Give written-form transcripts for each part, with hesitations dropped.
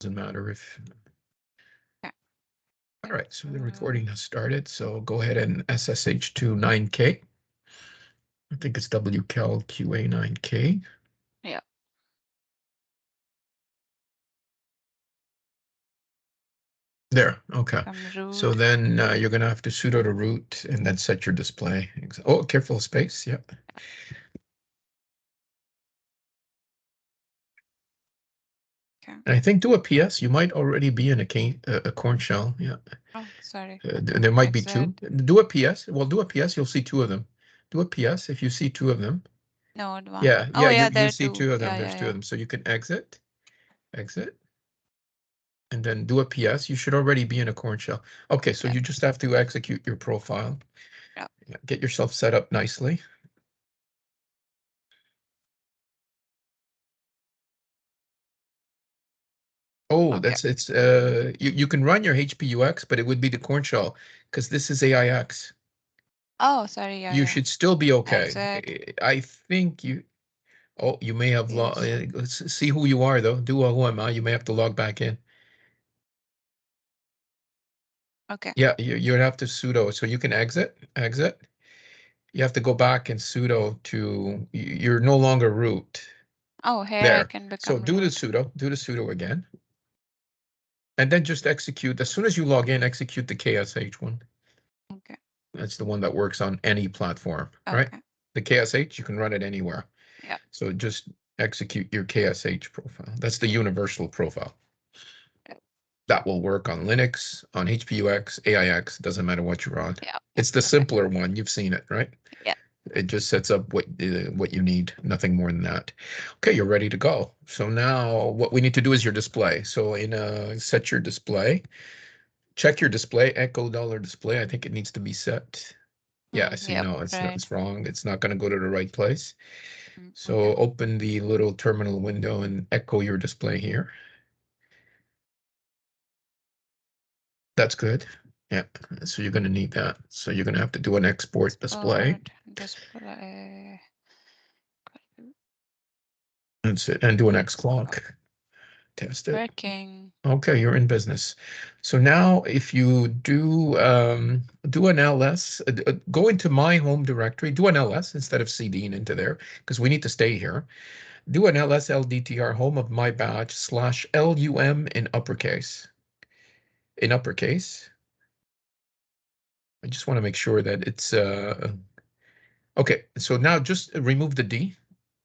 doesn't matter if. Okay. All right, so the recording has started. So go ahead and SSH to 9K. I think it's WCAL QA 9K. Yeah. There, okay. From So root. then you're going to have to sudo to root and then set your display. Oh, careful space. Yep. Okay. And I think do a PS. You might already be in a corn shell. Yeah. Oh, sorry. There might be two. Exit. Do a PS. Well, do a PS. You'll see two of them. Do a PS if you see two of them. No, one. Yeah, Oh, yeah. yeah, there You are see two. two of them. Yeah, There's yeah, two yeah. of them. So you can exit, and then do a PS. You should already be in a corn shell. Okay, so Yeah. you just have to execute your profile. Yeah. Get yourself set up nicely. Oh, Okay. it's you can run your HPUX, but it would be the corn shell because this is AIX. Oh, sorry. Yeah, You yeah. should still be okay. Exit. I think you. Oh, you may have Yes. let's see who you are though. Do a who am I? You may have to log back in. Okay. Yeah, you'd have to sudo, so you can exit. You have to go back and sudo to. You're no longer root. Oh, here I There. can So become do the root. sudo. Do the sudo again, and then just execute. As soon as you log in, execute the KSH one. Okay. That's the one that works on any platform, right? Okay. The KSH, you can run it anywhere. Yeah. So just execute your KSH profile. That's the universal profile. Yeah. That will work on Linux, on HPUX, AIX, doesn't matter what you're on. Yeah. It's the Okay. simpler one. You've seen it, right? Yeah. It just sets up what you need, nothing more than that. Okay, you're ready to go. So now what we need to do is your display. So set your display. Check your display, echo $display. I think it needs to be set. Yeah, I see. Yep. No, it's Right. wrong. It's not going to go to the right place. So Okay. open the little terminal window and echo your display here. That's good. Yeah, so you're going to need that. So you're going to have to do an export display. Display. That's it. And do an xclock. Test it. Working. Okay, you're in business. So now if you do an ls, go into my home directory, do an ls instead of cding into there, because we need to stay here. Do an ls ldtr home of my badge /lum in uppercase. In uppercase. I just want to make sure that it's okay. So now just remove the D,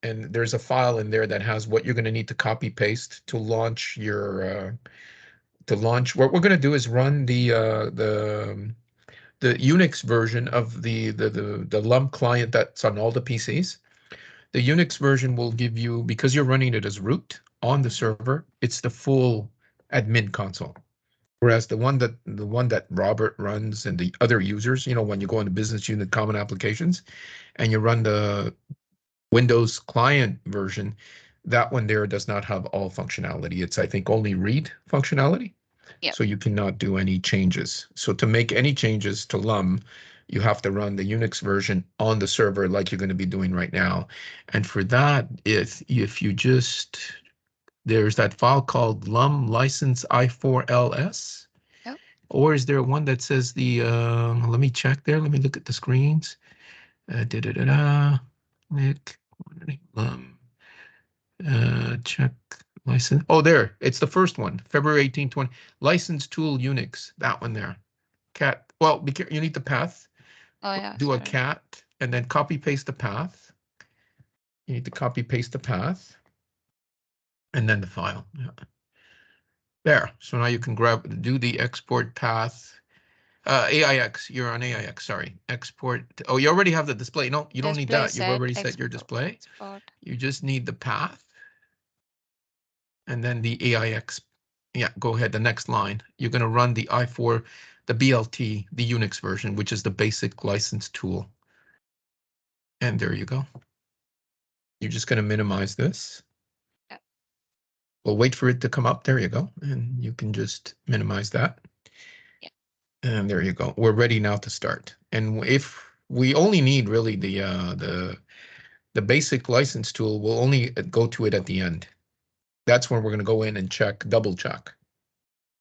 and there's a file in there that has what you're going to need to copy paste to launch your What we're going to do is run the Unix version of the LUM client that's on all the PCs. The Unix version will give you, because you're running it as root on the server, it's the full admin console. Whereas the one that Robert runs and the other users, when you go into business unit common applications and you run the Windows client version, that one there does not have all functionality. It's, I think, only read functionality. Yep. So you cannot do any changes. So to make any changes to LUM, you have to run the Unix version on the server like you're going to be doing right now. And for that, if you just, there's that file called LUM license i4ls. Yep. Or is there one that says let me check there. Let me look at the screens. Nick, check license. Oh, there. It's the first one, February 18, 20. License tool Unix. That one there. Cat. Well, you need the path. Oh, yeah. Do a Sorry. cat and then copy paste the path. You need to copy paste the path and then the file. Yeah. There. So now you can do the export path. AIX. You're on AIX. Sorry. Export. Oh, you already have the display. No, you don't need Display that. You've already set your display. Export. You just need the path. And then the AIX. Yeah, go ahead. The next line. You're going to run the i4, the BLT, the Unix version, which is the basic license tool. And there you go. You're just going to minimize this. Yeah. We'll wait for it to come up. There you go. And you can just minimize that. Yeah. And there you go. We're ready now to start. And if we only need really the basic license tool, we'll only go to it at the end. That's when we're going to go in and check, double check.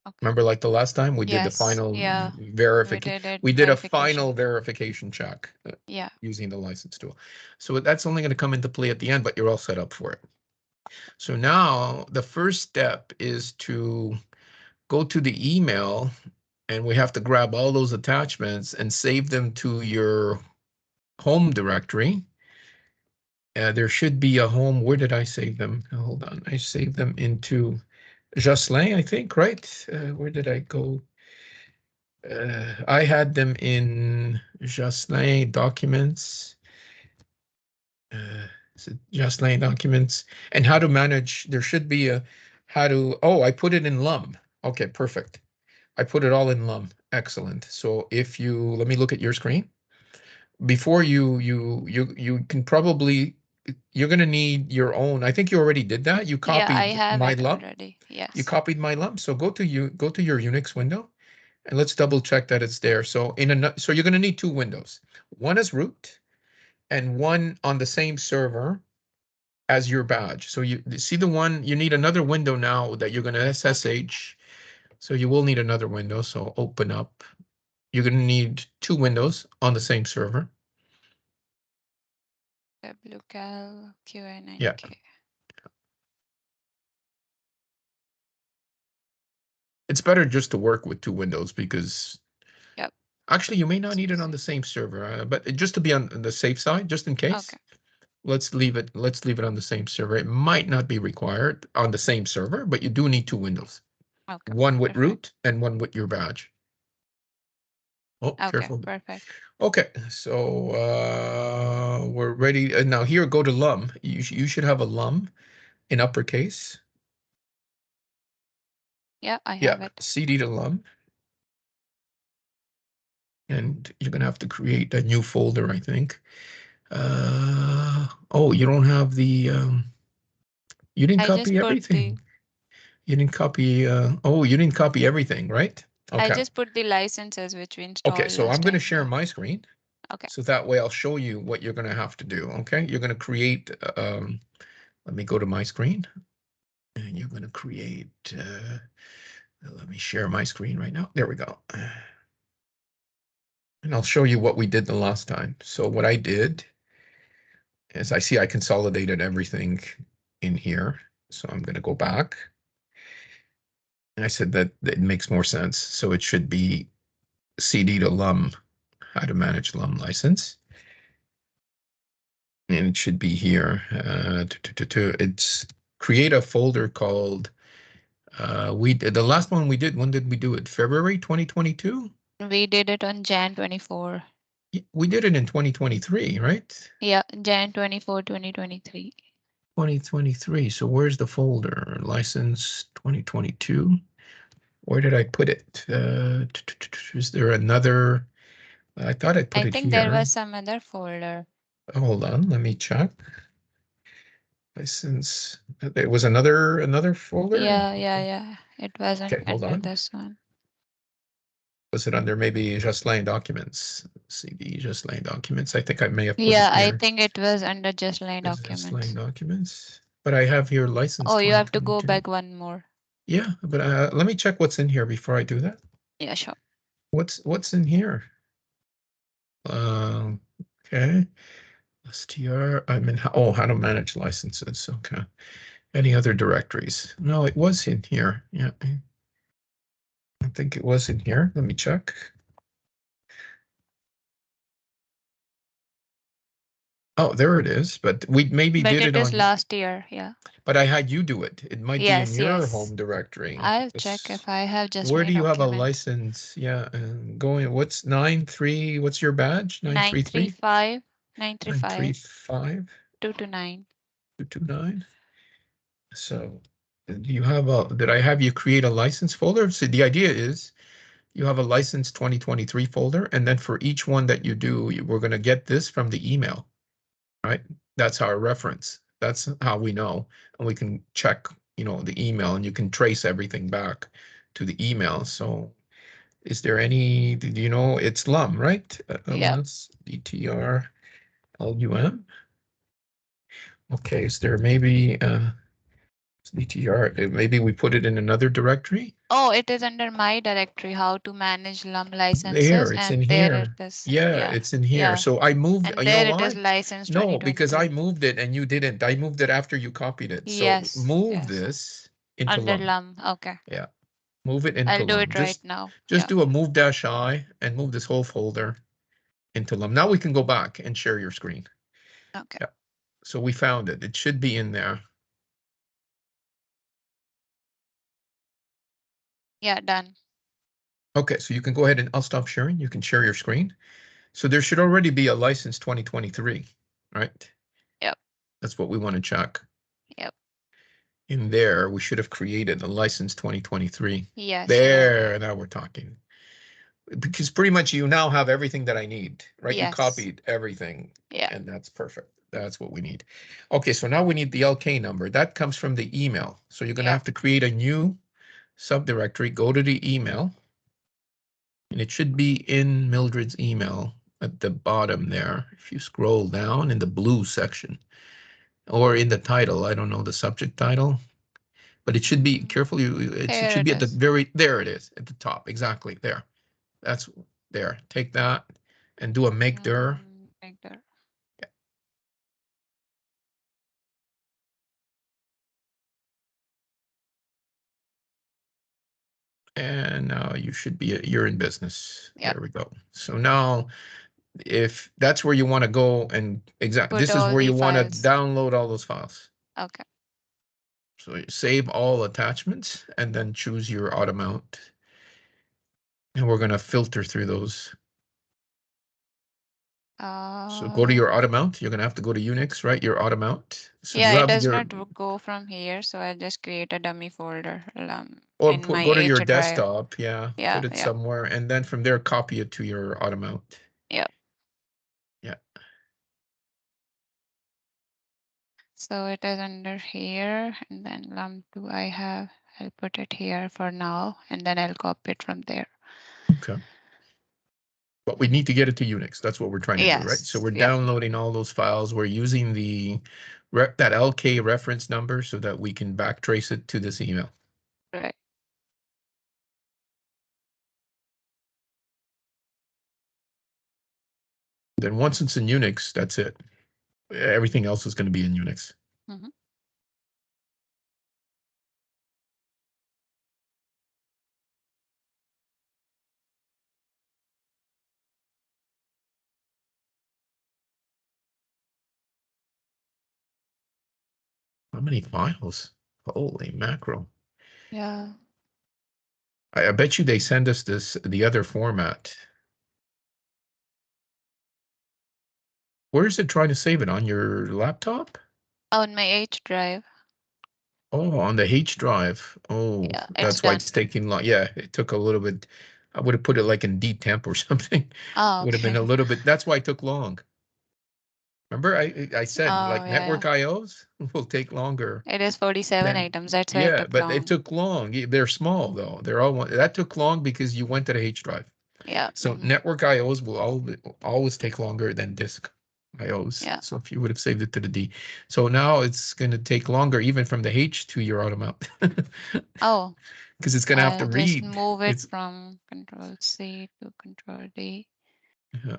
Okay. Remember, like the last time we did the Yes, final yeah. verification. We did a final verification check Yeah. using the license tool. So that's only going to come into play at the end, but you're all set up for it. So now the first step is to go to the email, and we have to grab all those attachments and save them to your home directory. There should be a home. Where did I save them? Hold on. I saved them into Jocelyn, I think, right? Where did I go? I had them in Jocelyn documents. Jocelyn documents and how to manage. There should be a how to. Oh, I put it in LUM. Okay, perfect. I put it all in LUM. Excellent. So if you let me look at your screen before you can probably you're going to need your own. I think you already did that. You copied I have my it LUM. already. Yes. You copied my LUM. So go to your Unix window and let's double check that it's there. So so you're going to need two windows. One is root and one on the same server as your badge. So you see the one, you need another window now that you're going to SSH. So you will need another window. So open up. You're going to need two windows on the same server. wcal QN9K. Yeah. It's better just to work with two windows because actually you may not need it on the same server, but just to be on the safe side, just in case. Okay. Let's leave it on the same server. It might not be required on the same server, but you do need two windows. Okay. One with root and one with your badge. Oh, okay, careful. Perfect. Okay, so we're ready. Now here, go to LUM. You should have a LUM in uppercase. Yeah, I have it. CD to LUM. And you're going to have to create a new folder, I think. Oh, you don't have the, you didn't copy everything. You didn't copy, oh, you didn't copy everything, right? Okay. I just put the licenses which we installed. Okay, so I'm going to share my screen. Okay. So that way I'll show you what you're going to have to do, okay? You're going to create, let me go to my screen. And you're going to create, let me share my screen right now. There we go. And I'll show you what we did the last time. So what I did is I consolidated everything in here. So I'm going to go back. And I said that it makes more sense. So it should be CD to LUM, how to manage LUM license. And it should be here. It's create a folder called, the last one we did, when did we do it? February 2022? We did it on Jan 24. We did it in 2023, right? Yeah, Jan 24, 2023. 2023. So where's the folder? License 2022. Where did I put it? Is there another? I thought I put it here. I think there was some other folder. Hold on, let me check. License. There was another folder? Yeah. It wasn't under this one. Was it under maybe Jocelyn documents? CD Jocelyn documents. I think I may have put it here. I think it was under Jocelyn documents. Jocelyn documents. But I have here license. Oh, you have to go back one more. Yeah, but let me check what's in here before I do that. Yeah, sure. What's in here? Okay. STR. I'm in. How to manage licenses. Okay. Any other directories? No, it was in here. Yeah. I think it was in here. Let me check. Oh, there it is. But we maybe did it on. It is last year. Yeah. But I had you do it. It might be in your home directory. I'll check if I have just. Where do you have a license? Yeah, going. What's 9.3? What's your badge? 9.3.5. 9.3.5. 229. 229. So, do you have a? Did I have you create a license folder? So the idea is, you have a license 2023 folder, and then for each one that you do, we're going to get this from the email, right? That's our reference. That's how we know, and we can check, the email, and you can trace everything back to the email. So is there any, do you know, it's LUM, right? Yeah. DTR LUM. Okay, is there maybe, CTR, maybe we put it in another directory? Oh, it is under my directory, how to manage LUM licenses, There, it's in and there it here. is. Yeah, Yeah, it's in here. yeah. So I moved, And you know there it is why? license No, because I 2023. moved it and you didn't. I moved it after you copied it. So Yes, move yes. this into Under LUM. LUM. Okay. Yeah, move it into I'll do LUM. it right now. Just Yeah. do a move dash I and move this whole folder into LUM. Now we can go back and share your screen. Okay. Yeah. So we found it. It should be in there. Yeah, done. Okay, so you can go ahead and I'll stop sharing. You can share your screen. So there should already be a license 2023, right? Yep. That's what we want to check. Yep. In there, we should have created a license 2023. Yes. There, now we're talking. Because pretty much you now have everything that I need, right? You Yes. copied everything. Yeah. And that's perfect. That's what we need. Okay, so now we need the LK number. That comes from the email. So you're going to Yeah. have to create a new subdirectory, go to the email, and it should be in Mildred's email at the bottom there. If you scroll down in the blue section or in the title, I don't know the subject title, but it should be careful. It Here should it be at the is. very, there it is at the top. Exactly there. That's there. Take that and do a make dir. Make dir. And now you should be, you're in business. Yep. There we go. So now if that's where you want to go and exactly, Put this is all where the you want to files. download all those files. Okay. So you save all attachments and then choose your auto mount. And we're going to filter through those. So go to your auto mount. You're going to have to go to Unix, right? Your auto mount. So yeah, you it have does your, not go from here. So I'll just create a dummy folder or in my go to H your drive. desktop. Yeah. Yeah. Put it somewhere. And then from there, copy it to your auto mount. Yeah. Yeah. So it is under here, and then LUM2 I'll put it here for now, and then I'll copy it from there. Okay. But we need to get it to Unix. That's what we're trying to do, right? So we're downloading all those files. We're using that LK reference number so that we can backtrace it to this email. Right. Then once it's in Unix, that's it. Everything else is going to be in Unix. Mm-hmm. How many files? Holy mackerel. Yeah. I bet you they send us the other format. Where is it trying to save it? On your laptop? On my H drive. Oh, on the H drive. Oh, yeah, that's why it's taking long. Yeah, it took a little bit. I would have put it like in DTemp or something. Oh, Would have been a little bit. That's why it took long. Remember, I said like network IOs will take longer. It is 47 items. That's why yeah, it took but long. it took long. They're small though. They're all that took long because you went to the H drive. Yeah. So network IOs will always take longer than disk IOs. Yeah. So if you would have saved it to the D. So now it's going to take longer even from the H to your auto mount. Oh. Because it's going to have to read. Just move it from Control C to Control D. Yeah.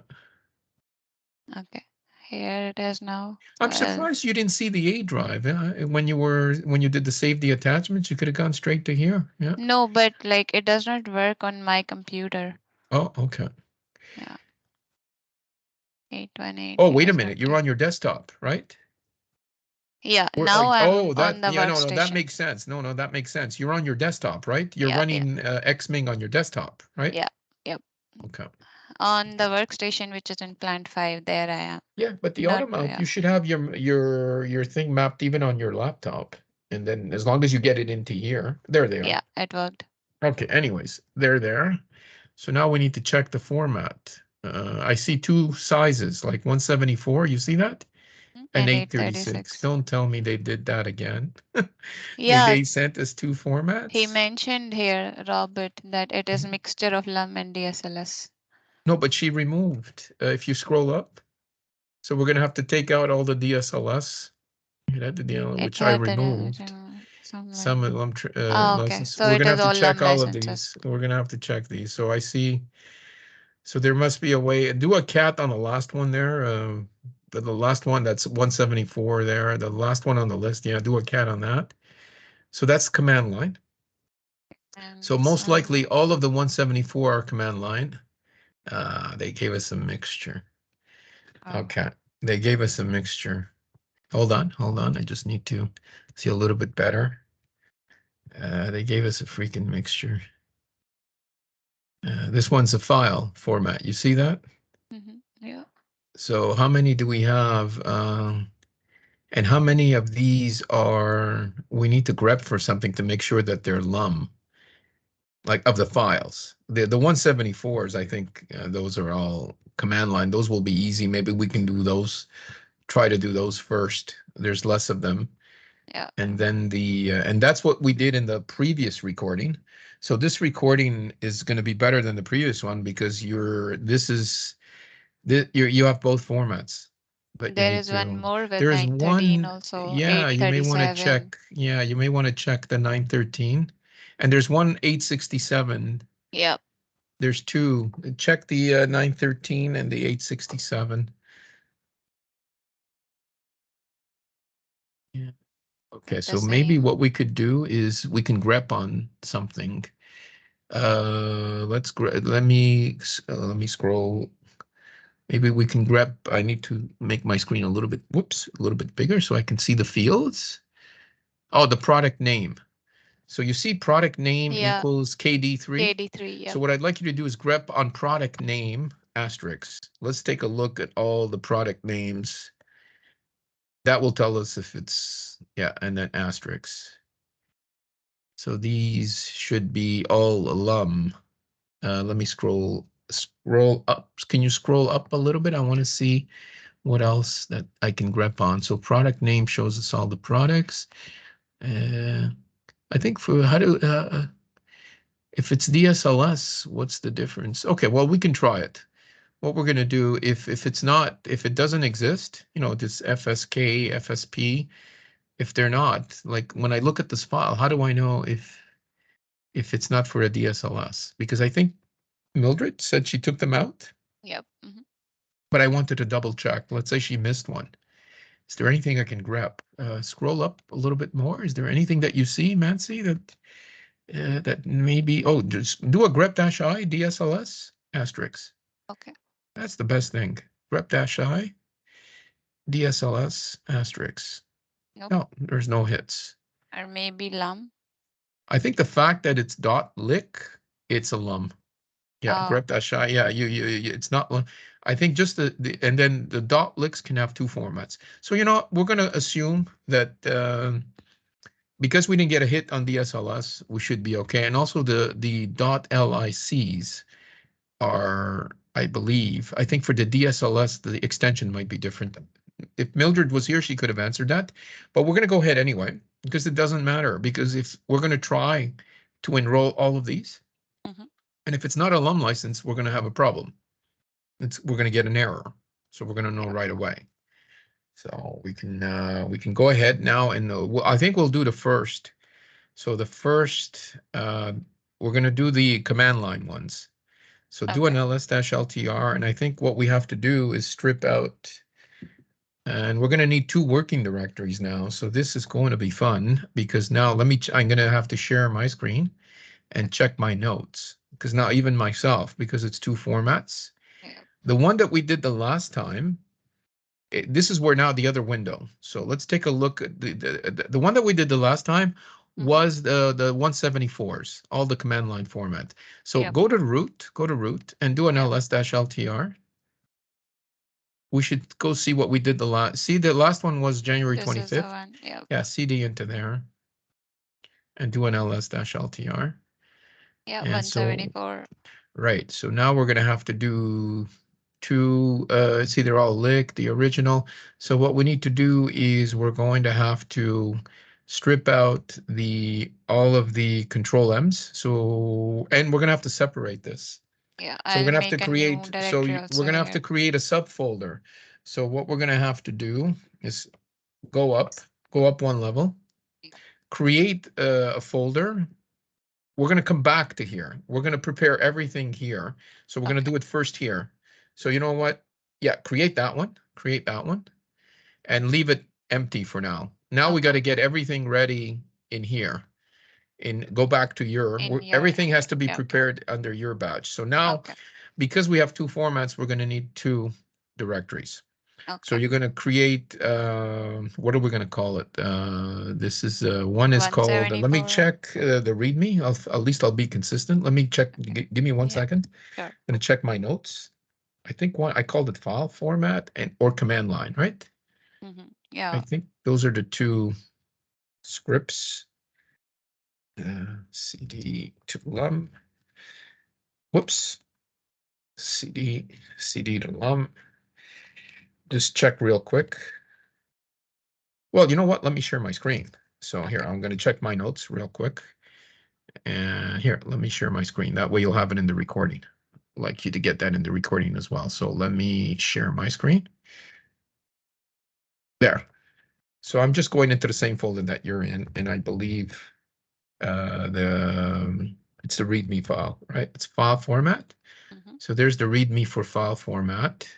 Okay. Here it is now. I'm surprised you didn't see the A drive when you did the save the attachments. You could have gone straight to here. Yeah. No, but like it does not work on my computer. Oh, okay. Yeah. 818. Oh, wait a minute. You're on your desktop, right? Yeah. Now I'm on the workstation. No, that makes sense. No, that makes sense. You're on your desktop, right? You're running Xming on your desktop, right? Yeah. Yep. Okay. On the workstation, which is in plant 5, there I am. Yeah, but the auto mount, you should have your thing mapped even on your laptop. And then as long as you get it into here, there they are. Yeah, it worked. Okay, anyways, they're there. So now we need to check the format. I see two sizes, like 174, you see that? And 836. Don't tell me they did that again. Yeah. They sent us two formats. He mentioned here, Robert, that it is mixture of LUM and DSLS. No, but she removed, if you scroll up. So we're going to have to take out all the DSLS, which I removed. Some of them okay. license. So We're it gonna is have to all check LUM all of licenses. these. We're gonna have to check these. So I see. So there must be a way. Do a cat on the last one there. The last one that's 174 there. The last one on the list. Yeah, do a cat on that. So that's command line. And So this most one. likely all of the 174 are command line. They gave us a mixture. Oh. Okay, they gave us a mixture. Hold on. I just need to see a little bit better. They gave us a freaking mixture. This one's a file format. You see that? Yeah. So how many do we have? And how many of these are we need to grep for something to make sure that they're LUM? Like of the files, the 174s, I think those are all command line. Those will be easy. Maybe we can do those. Try to do those first. There's less of them. Yeah. And then and that's what we did in the previous recording. So this recording is going to be better than the previous one because you have both formats. But you There need is one to. more with There is 913 one. also. Yeah, you may want to 837. check. Yeah, you may want to check the 913, and there's one 867. Yep. There's two. Check the 913 and the 867. Yeah. Okay, so maybe what we could do is we can grep on something. Let me scroll. Maybe we can grep. I need to make my screen a little bit bigger so I can see the fields. Oh, the product name. So you see product name equals KD3. KD3, yeah. So what I'd like you to do is grep on product name asterisk. Let's take a look at all the product names. That will tell us if it's, yeah, and then asterisk. So these should be all LUM. Let me scroll up. Can you scroll up a little bit? I want to see what else that I can grep on. So product name shows us all the products. I think for how to, if it's DSLS, what's the difference? Okay, well, we can try it. What we're going to do, if it doesn't exist, this FSK, FSP, if they're not, like when I look at this file, how do I know if it's not for a DSLS? Because I think Mildred said she took them out. Yep. But I wanted to double check. Let's say she missed one. Is there anything I can grep? Scroll up a little bit more. Is there anything that you see, Mancy, that maybe, just do a grep-i DSLS asterisk. Okay. That's the best thing. Grep-i DSLS asterisk. Nope. No, there's no hits. Or maybe LUM. I think the fact that it's .lick, it's a LUM. Yeah, grep-i. Yeah, it's not. I think just and then the .licks can have two formats. So we're going to assume that because we didn't get a hit on DSLS, we should be okay. And also the .lics are, I think for the DSLS, the extension might be different. If Mildred was here, she could have answered that. But we're going to go ahead anyway, because it doesn't matter. Because if we're going to try to enroll all of these, and if it's not a LUM license, we're going to have a problem. We're going to get an error. So we're going to know right away. So we can go ahead now, and I think we'll do the first. So the first, we're going to do the command line ones. So do an ls-ltr, and I think what we have to do is strip out, and we're going to need two working directories now. So this is going to be fun because now I'm going to have to share my screen and check my notes, because now even myself, because it's two formats. The one that we did the last time, this is where now the other window. So let's take a look at the one that we did the last time was the 174s, all the command line format. So go to root and do an ls-ltr. We should go see what we did the last. See, the last one was January 25th. Yeah, CD into there and do an ls-ltr. Yeah, and 174. Right. So now we're going to have to do two, see, they're all licked, the original. So what we need to do is we're going to have to strip out all of the control M's. So, and we're going to have to separate this. Yeah, so we're I'll going to have to make a create, new directory we're also going to have here. to create a subfolder. So what we're going to have to do is go up one level. create a folder. We're going to come back to here. We're going to prepare everything here. So we're going to do it first here. So you know what? Yeah, create that one, and leave it empty for now. Now we got to get everything ready in here. Go back to everything has to be prepared under your badge. So now, because we have two formats, we're going to need two directories. So you're going to create, what are we going to call it? This is, one is called, let me check the README. At least I'll be consistent. Let me check, give me 1 second. Sure. I'm going to check my notes. I think I called it file format or command line, right? Yeah. I think those are the two scripts. CD to LUM. Whoops. CD to LUM. Just check real quick. Well, you know what? Let me share my screen. So here, I'm going to check my notes real quick. And here, let me share my screen. That way you'll have it in the recording. I'd like you to get that in the recording as well. So let me share my screen. There. So I'm just going into the same folder that you're in, and I believe it's the README file, right? It's file format. So there's the README for file format.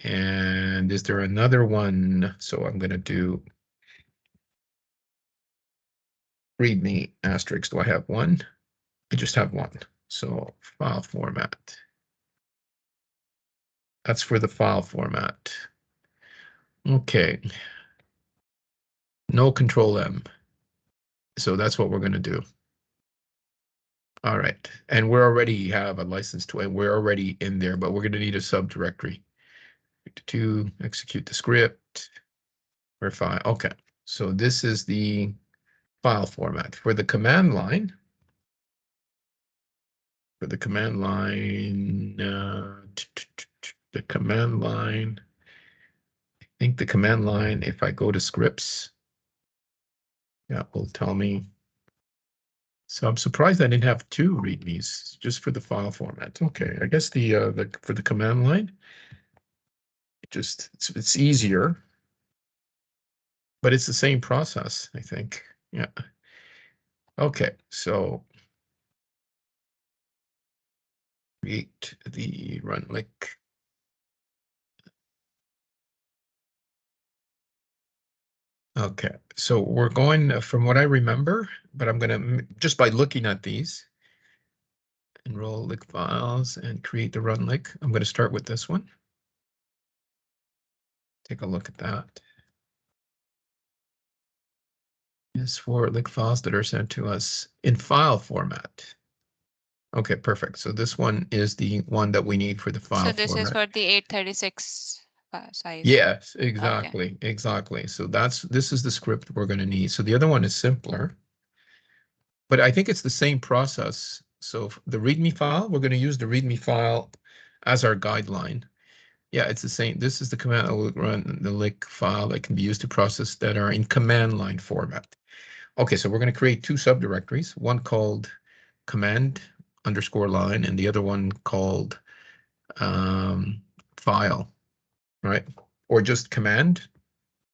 And is there another one? So I'm going to do README asterisk. Do I have one? I just have one. So file format. That's for the file format. Okay. No control M. So that's what we're going to do. All right. And we already have a license to it. We're already in there, but we're going to need a subdirectory to execute the script or file. Okay. So this is the file format for the command line. For the command line, I think the command line, if I go to scripts, yeah, will tell me. So I'm surprised I didn't have two readmes just for the file format. Okay, I guess for the command line, it's easier, but it's the same process, I think. Yeah. Okay, so create the run lick. Okay, so we're going from what I remember, but I'm going to, just by looking at these, enroll lick files and create the run lick. I'm going to start with this one. Take a look at that. Is for lick files that are sent to us in file format. Okay, perfect. So this one is the one that we need for the file format. So this is for the 836 size. Yes, exactly, exactly. So this is the script we're going to need. So the other one is simpler, but I think it's the same process. So the README file, we're going to use the README file as our guideline. Yeah, it's the same. This is the command that will run the lick file that can be used to process that are in command line format. Okay, so we're going to create two subdirectories, one called command_line and the other one called file, right? Or just command,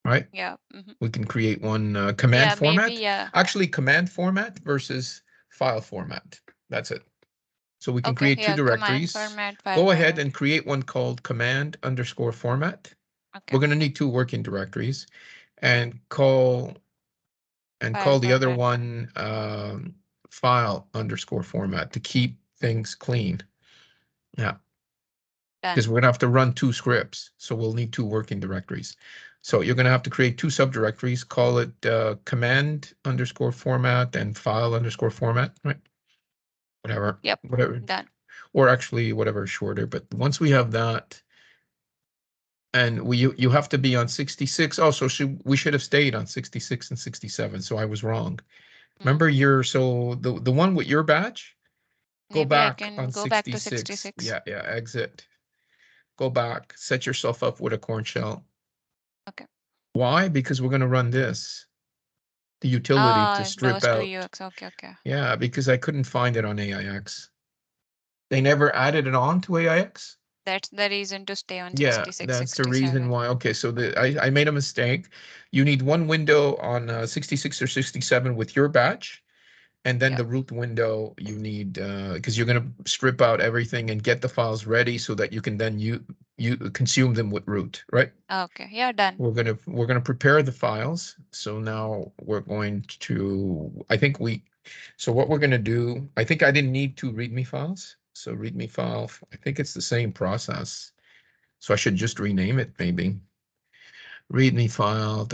right? Yeah. We can create one command format. Maybe, yeah. Actually, command format versus file format. That's it. So we can create two directories. Go ahead and create one called command_format. Okay. We're going to need two working directories, and call the other one file_format to keep things clean. Yeah. Because we're going to have to run two scripts, so we'll need two working directories. So you're going to have to create two subdirectories, call it command_format and file_format, right? Whatever. Yep. Whatever. Done. Or actually, whatever is shorter. But once we have that, and you have to be on 66. Oh, so we should have stayed on 66 and 67. So I was wrong. Remember the one with your badge? Go back on 66. Yeah, exit. Go back, set yourself up with a corn shell. Okay. Why? Because we're going to run this, the utility to strip out. Okay. Yeah, because I couldn't find it on AIX. They never added it on to AIX. That's the reason to stay on Yeah, 66, that's the 67. reason why. Okay, so I made a mistake. You need one window on 66 or 67 with your batch. And then Yep. the root window you need, because you're going to strip out everything and get the files ready so that you can then you consume them with root, right? Okay, yeah, done. We're gonna prepare the files. So now we're going to, so what we're gonna do, I think I didn't need two README files. So README file, I think it's the same process. So I should just rename it maybe. README file,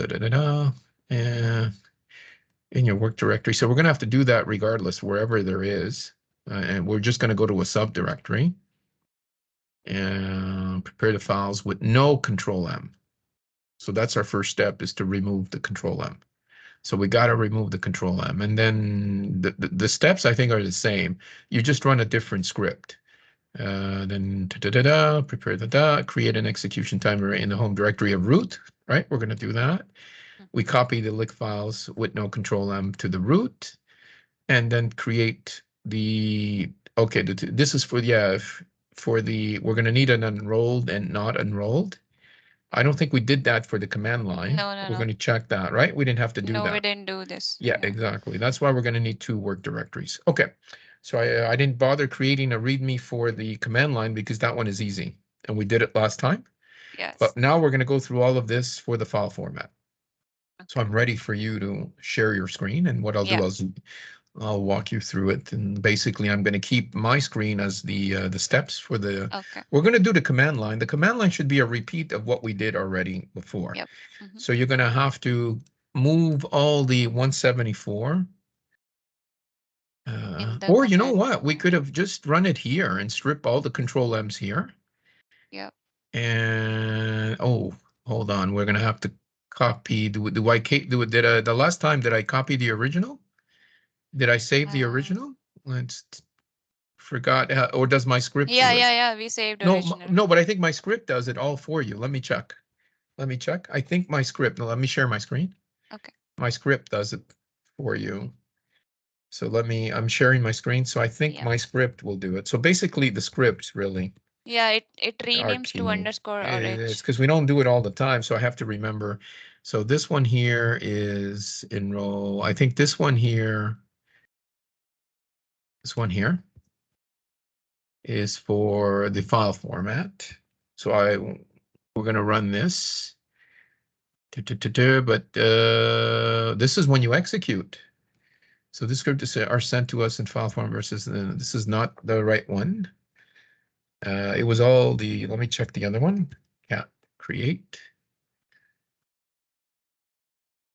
and in your work directory. So we're gonna have to do that regardless, wherever there is. And we're just gonna go to a subdirectory and prepare the files with no control M. So that's our first step, is to remove the control M. So we got to remove the control M. And then the steps I think are the same. You just run a different script. Then prepare create an execution timer in the home directory of root, right? We're going to do that. We copy the lick files with no control M to the root, and then create the, okay, this is for, yeah, for the, we're going to need an enrolled and not enrolled. I don't think we did that for the command line. No, We're no. going to check that, right? We didn't have to do No, we that. didn't do this. Yeah, exactly. That's why we're going to need two work directories. Okay. So I didn't bother creating a README for the command line because that one is easy. And we did it last time. Yes. But now we're going to go through all of this for the file format. So Okay. I'm ready for you to share your screen. And what I'll do is I'll walk you through it. And basically, I'm going to keep my screen as the steps for the. Okay. We're going to do the command line. The command line should be a repeat of what we did already before. Yep. So you're going to have to move all the 174. Or you know what? We could have just run it here and strip all the control M's here. Yep. And oh, hold on. We're going to have to copy. The last time did I copy the original? Did I save the original? Let's forgot. Or does my script do it? Yeah. We saved original. No, but I think my script does it all for you. Let me check. I think my script. No, let me share my screen. Okay. My script does it for you. So I'm sharing my screen. So I think my script will do it. So basically the scripts really. Yeah, it renames to underscore RH. It's because we don't do it all the time. So I have to remember. So this one here is enroll. I think this one here is for the file format. So we're going to run this. But this is when you execute. So this script are sent to us in file form versus this is not the right one. It was all let me check the other one. Yeah, create.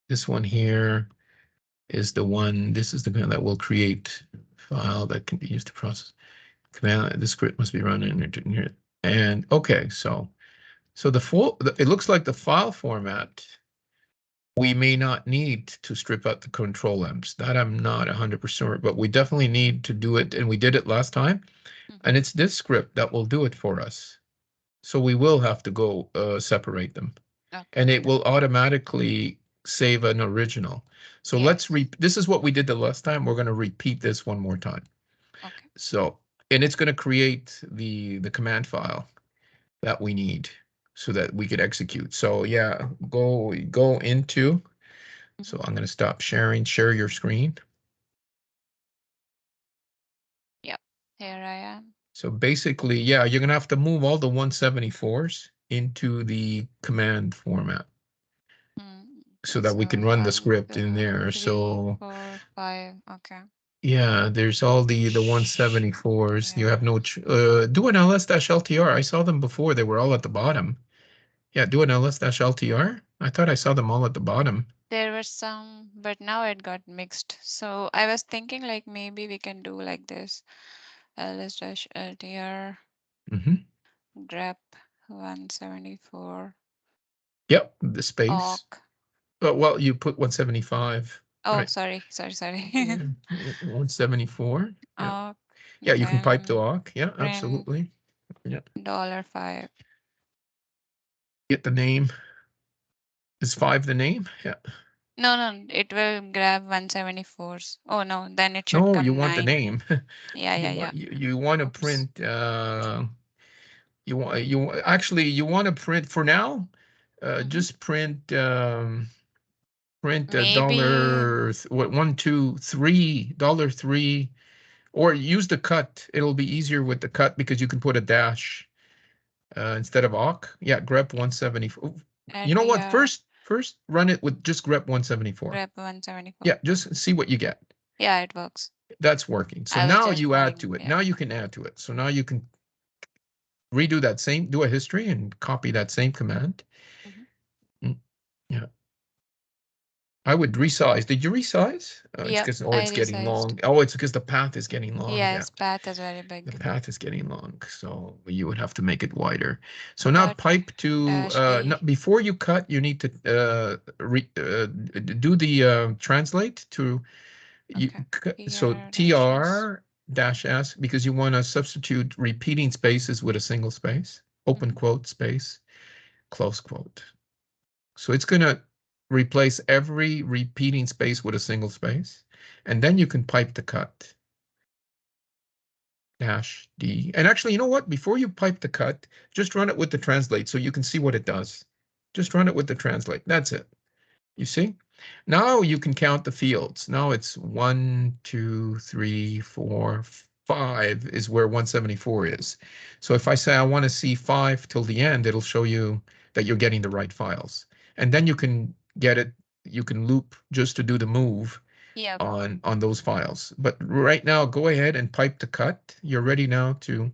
This one here is the one, this is the command that will create file that can be used to process. Command, the script must be run in here. And okay, so it looks like the file format, we may not need to strip out the control M's. That I'm not 100% sure, but we definitely need to do it, and we did it last time. And it's this script that will do it for us. So we will have to go separate them. Okay. And it will automatically save an original. So this is what we did the last time. We're going to repeat this one more time. Okay. So, and it's going to create the command file that we need so that we could execute. So yeah, go into, so I'm going to stop sharing, share your screen. Yep, here I am. So basically, yeah, you're going to have to move all the 174s into the command format. So that we can run the script in there. 4, 5, okay. Yeah, there's all the 174s. You have no do an ls-ltr. I saw them before. They were all at the bottom. Yeah, do an ls-ltr. I thought I saw them all at the bottom. There were some, but now it got mixed. So I was thinking like maybe we can do like this. ls-ltr grep 174. Yep, the space. Awk. Well, you put 175. Oh, right. Sorry. 174. Yeah. Awk. Yeah, you can pipe the awk. Yeah, absolutely. Yeah. $5. Get the name. Is 5 the name? Yeah. No, it will grab 174s. Oh no, then it should come. No, you want 9. The name. Yeah. You want to print Actually you want to print for now. Just print Maybe dollar what $1, $2, $3, or use the cut. It'll be easier with the cut because you can put a dash instead of awk. Yeah, grep 174. You know what? First run it with just grep 174. grep 174. Yeah, just see what you get. Yeah, it works. That's working. So now you add to it. Now you can add to it. So now you can redo that same, do a history and copy that same command. Yeah. I would resize. Did you resize? It's because it's getting long. Oh, it's because the path is getting long. Yes, path is very big. The path is getting long, so you would have to make it wider. So now pipe to before you cut, you need to do the translate to so TR-S because you want to substitute repeating spaces with a single space, open quote space, close quote. So it's going to replace every repeating space with a single space, and then you can pipe the cut. Dash D. And actually, you know what? Before you pipe the cut, just run it with the translate so you can see what it does. Just run it with the translate. That's it. You see? Now you can count the fields. Now it's 1, 2, 3, 4, 5 is where 174 is. So if I say I want to see 5 till the end, it'll show you that you're getting the right files. And then you can get it, you can loop just to do the move on those files. But right now, go ahead and pipe the cut. You're ready now to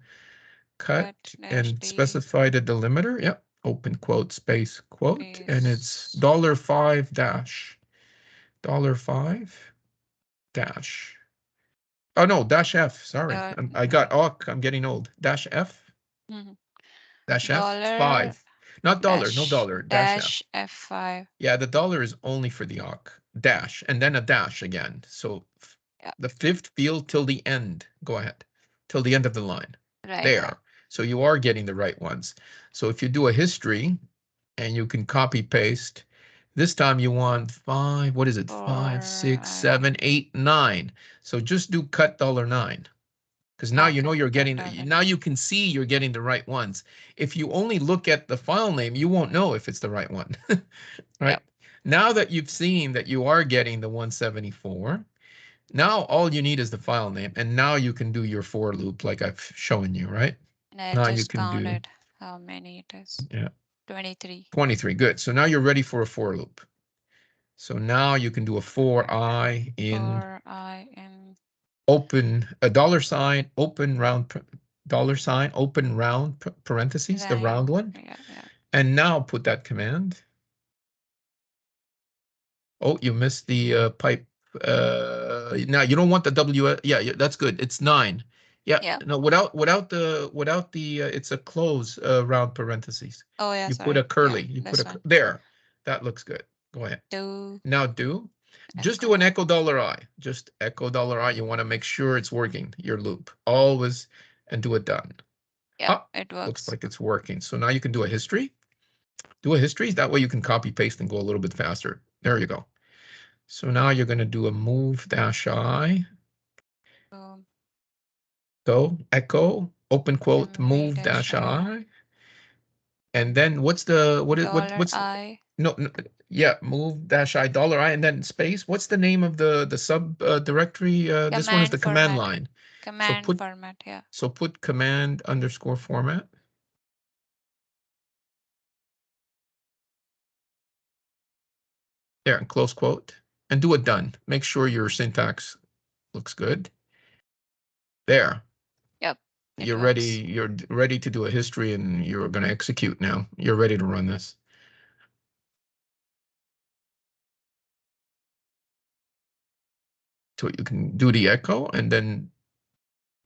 cut and specify the delimiter. Yep. Open quote, space quote, and it's $5 dash. $5 dash. Oh no, dash F. Sorry. I got awk. I'm getting old. Dash F. Dash F 5. Not dollar, no dollar. Dash F5. Yeah, the dollar is only for the awk. Dash, and then a dash again. So the fifth field till the end. Go ahead. Till the end of the line. There. So you are getting the right ones. So if you do a history and you can copy paste, this time you want 5, what is it? 5, 6, 7, 8, 9. So just do cut $9. Because now you know you're getting, now you can see you're getting the right ones. If you only look at the file name, you won't know if it's the right one. Right? Now that you've seen that you are getting the 174, now all you need is the file name. And now you can do your for loop like I've shown you, right? Now you can counted how many it is. Yeah. 23. 23, good. So now you're ready for a for loop. So now you can do a for I in open a $, open round $, open round parentheses, the round one. And now put that command. Oh, you missed the pipe. Now you don't want the W. Yeah, that's good. It's 9. Yeah. No, without the it's a close round parentheses. Oh yeah. You put a curly. You put a there. That looks good. Go ahead. Now do. Just do an echo $I. Just echo $I. You want to make sure it's working, your loop. Always, and do it done. Yeah, it works. Looks like it's working. So now you can do a history. Do a history. That way you can copy paste and go a little bit faster. There you go. So now you're going to do a move -I. So echo, open quote, move -I. And then what's I? No, yeah, move -I, $I, and then space. What's the name of the sub directory? This one is the command line. Command format, yeah. So put command _ format. There, close quote, and do it done. Make sure your syntax looks good. There. Yep. You're ready to do a history, and you're going to execute now. You're ready to run this. So you can do the echo, and then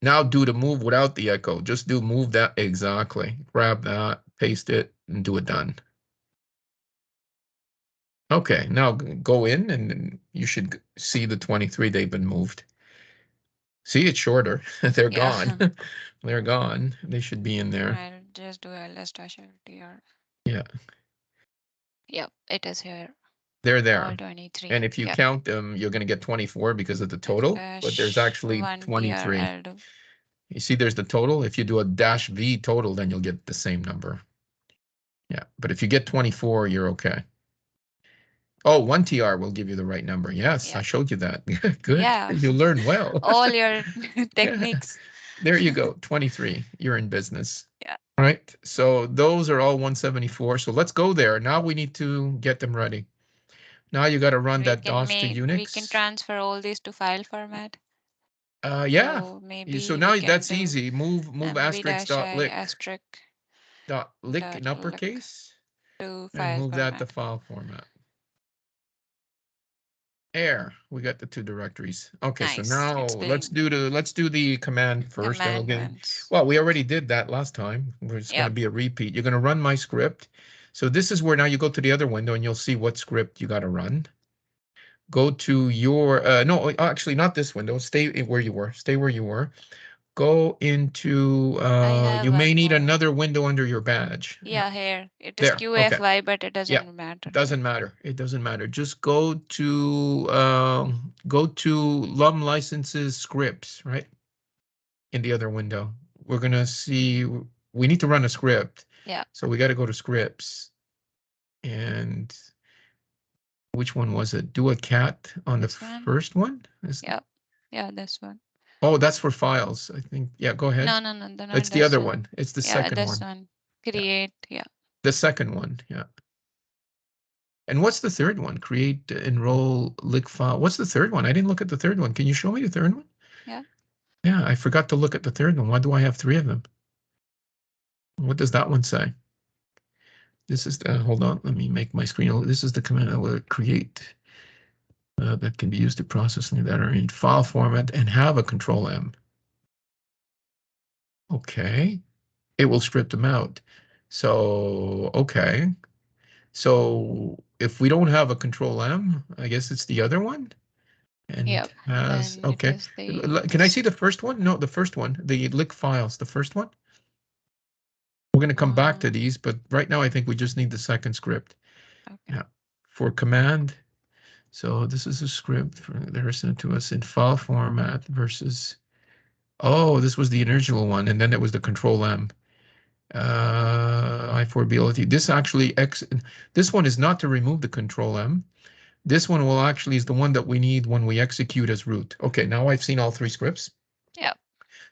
now do the move without the echo. Just do move that exactly. Grab that, paste it, and do it done. Okay, now go in, and you should see the 23. They've been moved. See, it's shorter. They're gone. They're gone. They should be in there. I'll just do ls-ltr. Yeah. Yep, it is here. They're there. All 23. And if you count them, you're going to get 24 because of the total, but there's actually 23. You see there's the total. If you do a -V total, then you'll get the same number. Yeah, but if you get 24, you're okay. Oh, 1TR will give you the right number. Yes, I showed you that. Good. Yeah. You learn well. All your techniques. There you go. 23. You're in business. Yeah. Right. So those are all 174. So let's go there. Now we need to get them ready. Now you got to run that DOS to Unix. We can transfer all these to file format. Yeah. So maybe So now we can that's do easy. Move MV-I asterisk dot lick in uppercase to and file move that to format. file format. There, we got the two directories. Okay, so Nice. now let's do the command first. Well, we already did that last time. It's going to be a repeat. You're going to run my script. So this is where now you go to the other window and you'll see what script you got to run. Go to your no, actually not this window. Stay where you were. Stay where you were. Go into you may need another window under your badge. Yeah, here it is QFY, but it doesn't matter. Doesn't matter. It doesn't matter. Just go to LUM licenses scripts, right? In the other window. We're gonna see we need to run a script. Yeah. So we got to go to scripts. And which one was it? Do a cat on the first one? Yeah. Yeah, this one. Oh, that's for files, I think. Yeah, go ahead. No. It's the other one. It's the second one. Yeah, this one. Create, yeah. The second one, yeah. And what's the third one? Create, enroll, lick file. What's the third one? I didn't look at the third one. Can you show me the third one? Yeah. Yeah, I forgot to look at the third one. Why do I have 3 of them? What does that one say? This is the, hold on, let me make my screen. This is the command I will create that can be used to process things that are in file format and have a control M. Okay, it will strip them out. So, okay. So if we don't have a control M, I guess it's the other one. And has, okay. Can I see the first one? No, the first one, the lick files, the first one. We're going to come back to these, but right now I think we just need the second script. Okay. Yeah. For command. So this is a script they're sent to us in file format versus, oh, this was the original one, and then it was the control M. I4BLT. This actually, this one is not to remove the control M. This one will actually is the one that we need when we execute as root. Okay, now I've seen all 3 scripts. Yeah.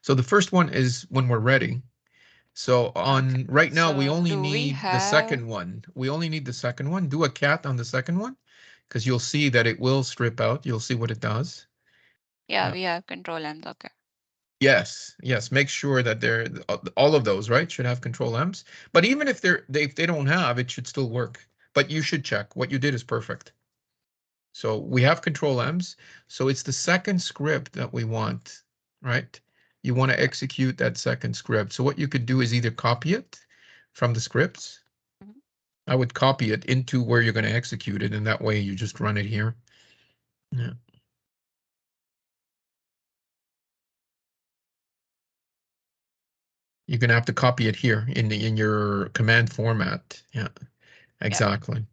So the first one is when we're ready. So on right now, we only need the second one. We only need the second one. Do a cat on the second one, because you'll see that it will strip out. You'll see what it does. Yeah, we have control M's. Okay. Yes, yes. Make sure that they're all of those, right, should have control M's. But even if they don't have, it should still work. But you should check. What you did is perfect. So we have control M's. So it's the second script that we want, right? You want to execute that second script. So what you could do is either copy it from the scripts. I would copy it into where you're going to execute it, and that way you just run it here. Yeah. You're going to have to copy it here in your command format. Yeah, exactly. Yeah.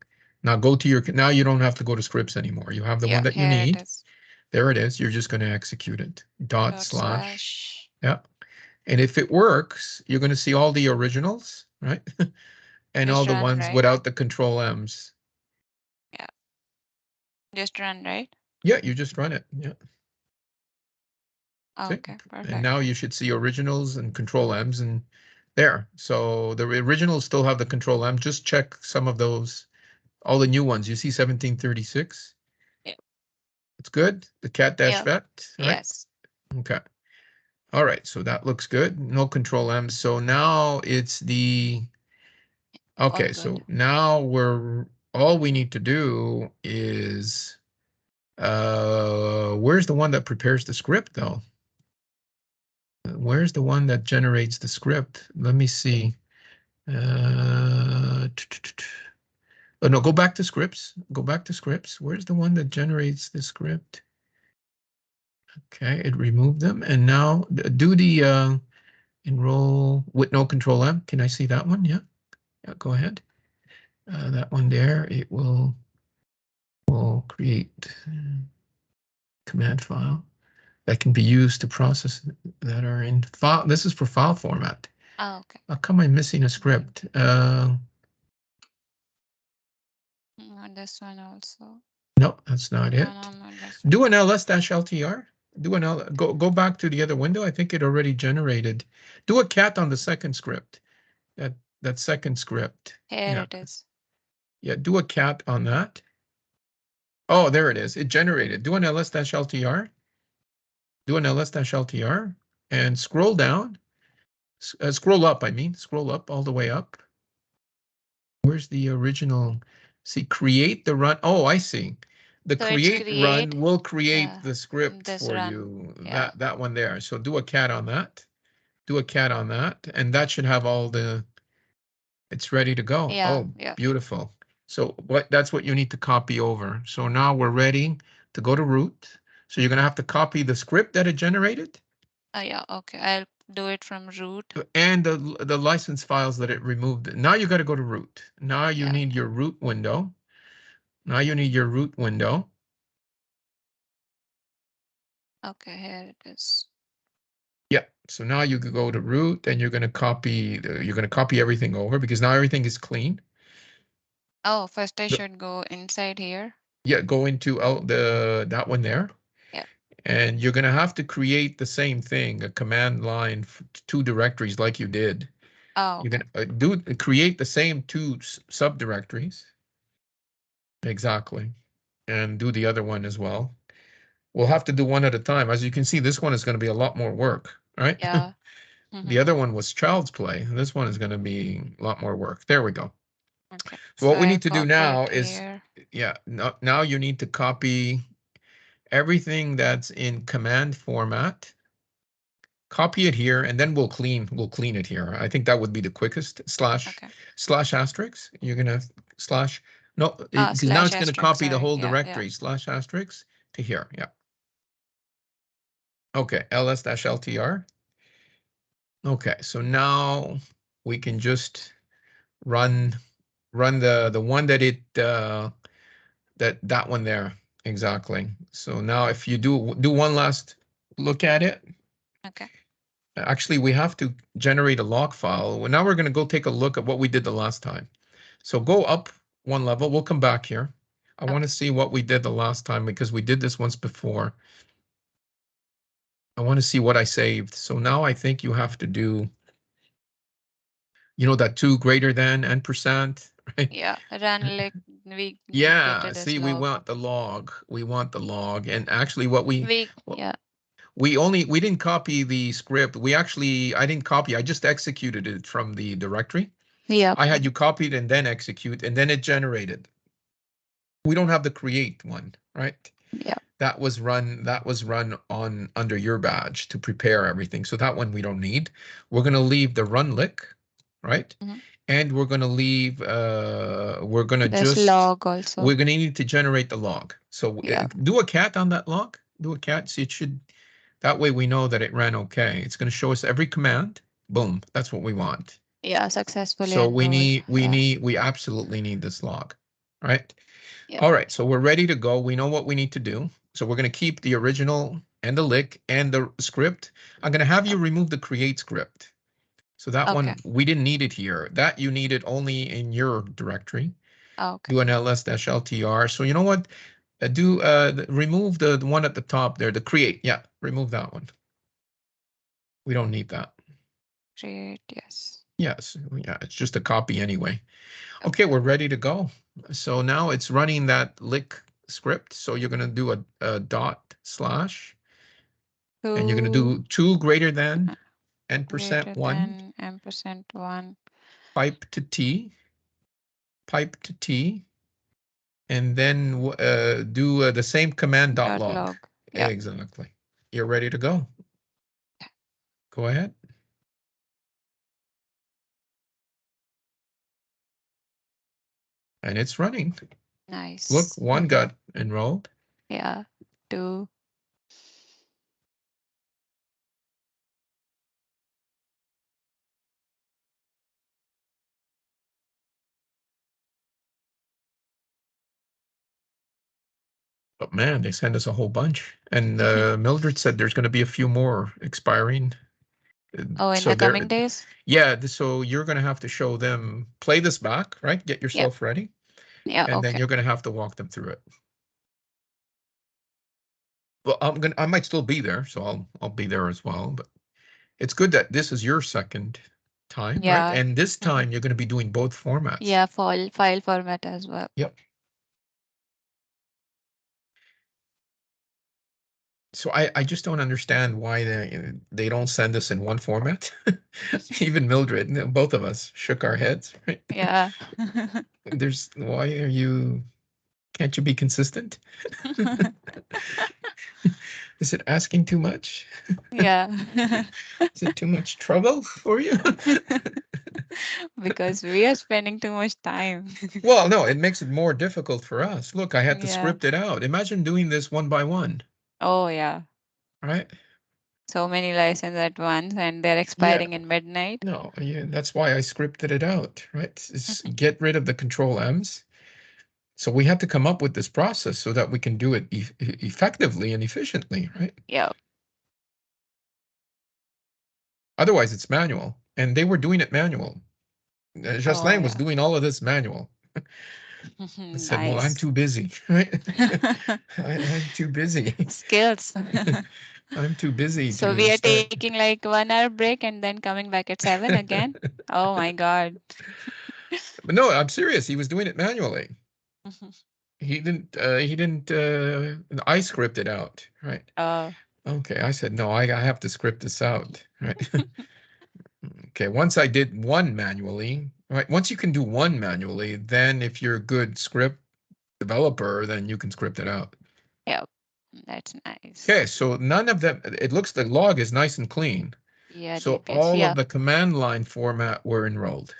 Now go to your, now you don't have to go to scripts anymore. You have the one that you need. There it is. You're just going to execute it. // Yeah. And if it works, you're going to see all the originals, right? And just all the ones without the control M's. Yeah. Just run, right? Yeah, you just run it. Yeah. Okay, perfect. And now you should see originals and control M's and there. So the originals still have the control M. Just check some of those. All the new ones. You see 1736? Yeah. It's good. The cat-vet, right? Yes. Okay. All right, so that looks good. No control M. So now it's the, okay, so now all we need to do is, where's the one that prepares the script though? Where's the one that generates the script? Let me see. Oh no, go back to scripts. Go back to scripts. Where's the one that generates the script? Okay, it removed them. And now do the enroll with no control M. Can I see that one? Yeah. Yeah, go ahead. That one there, it will create command file. that can be used to process that are in file. This is for file format. Oh, okay. How come I'm missing a script? On this one also. No, that's not it. No, this Do one. an ls-ltr. Do an L. Go back to the other window. I think it already generated. Do a cat on the second script. That second script. Here Yeah. it is. Yeah. Do a cat on that. Oh, there it is. It generated. Do an ls-ltr. Do an ls-ltr and scroll down. Scroll up. I mean, scroll up all the way up. Where's the original? See, create the run. Oh, I see. The So it's create run will create yeah, the script this for run. you. Yeah. That one there. So do a cat on that. Do a cat on that, and that should have all the. It's ready to go. Yeah, Oh, yeah. beautiful. So that's what you need to copy over. So now we're ready to go to root. So you're gonna have to copy the script that it generated Yeah, okay. I'll do it from root. and the license files that it removed. Now you got to go to root. Now you need your root window. Now you need your root window. Okay, here it is. Yeah. So now you could go to root and you're going to copy everything over because now everything is clean. Oh, first I should go inside here. Yeah, go into that one there. Yeah. And you're going to have to create the same thing, a command line, two directories like you did. Oh, okay. You're going to create the same two subdirectories. Exactly. And do the other one as well. We'll have to do one at a time. As you can see, this one is going to be a lot more work, right? Yeah. The other one was child's play. This one is going to be a lot more work. There we go. Okay. So what we I'll need to do copy now it is, here. yeah, now you need to copy everything that's in command format. Copy it here, and then we'll clean it here. I think that would be the quickest. Slash asterisk. You're gonna slash no, because now it's gonna copy the whole directory. Slash asterisk to here. Yeah. Okay, ls-ltr. Okay, so now we can just run the one that that one there. Exactly. So now if you do one last look at it. Okay. Actually, we have to generate a log file. Well, now we're going to go take a look at what we did the last time. So go up one level. We'll come back here. I want to see what we did the last time because we did this once before. I want to see what I saved. So now I think you have to do, that 2 greater than n %, right? Yeah, run like we Yeah, get it as see, we log. want the log. We want the log. And actually what we didn't copy the script. I didn't copy. I just executed it from the directory. Yeah. I had you copied and then execute, and then it generated. We don't have the create one, right? Yeah. That was run on under your badge to prepare everything. So that one we don't need. We're going to leave the run lick, right? And we're going to leave, we're going to just log also. We're going to need to generate the log. So do a cat on that log. Do a cat. See, it should, that way we know that it ran okay. It's going to show us every command. Boom. That's what we want. Yeah, successfully. So we absolutely need this log, right? Yeah. All right, so we're ready to go. We know what we need to do. So we're going to keep the original and the lick and the script. I'm going to have you remove the create script. So that one, we didn't need it here. That you need it only in your directory. Do an ls-ltr. So you know what? Remove the one at the top there, the create. Yeah, remove that one. We don't need that. Create, yes. Yes, yeah, it's just a copy anyway. Okay, we're ready to go. So now it's running that lick script. So you're going to do a dot slash, and you're going to do 2 greater than n %1. N %1. Pipe to T, and then do the same command dot log. Yeah. Exactly. You're ready to go. Go ahead. And it's running. Nice. Look, 1 got enrolled. Yeah, 2. But man, they send us a whole bunch. And Mildred said there's going to be a few more expiring. Oh, in So the they're, coming days? yeah, so you're going to have to show them, play this back, right? Get yourself ready. Yeah, And then okay. you're going to have to walk them through it. Well, I might still be there, so I'll be there as well. But it's good that this is your second time, right? Yeah. And this time you're going to be doing both formats. Yeah, file format as well. Yep. So I just don't understand why they don't send us in one format. Even Mildred, both of us shook our heads, right? Yeah. Why are you, can't you be consistent? Is it asking too much? Yeah. Is it too much trouble for you? Because we are spending too much time. Well, no, it makes it more difficult for us. Look, I had to Yeah. script it out. Imagine doing this one by one, Oh, yeah. right? So many licenses at once and they're expiring in midnight. No, yeah, that's why I scripted it out, right? Get rid of the control M's. So we had to come up with this process so that we can do it effectively and efficiently, right? Yeah. Otherwise, it's manual. And they were doing it manual. Jocelyn was doing all of this manual. I said, well, I'm Nice. too busy, right? I'm too busy. Skills. I'm too busy So to we are start. taking like 1 hour break and then coming back at 7 again. Oh my God. But no, I'm serious. He was doing it manually. He didn't, I scripted out, right? Oh, Okay, I said, no, I have to script this out, right? Okay, once I did one manually, right? Once you can do one manually, then if you're a good script developer, then you can script it out. yeah, that's nice. Okay, so none of them, it looks the log is nice and clean. Yeah, So DPS. all Yeah, of the command line format were enrolled.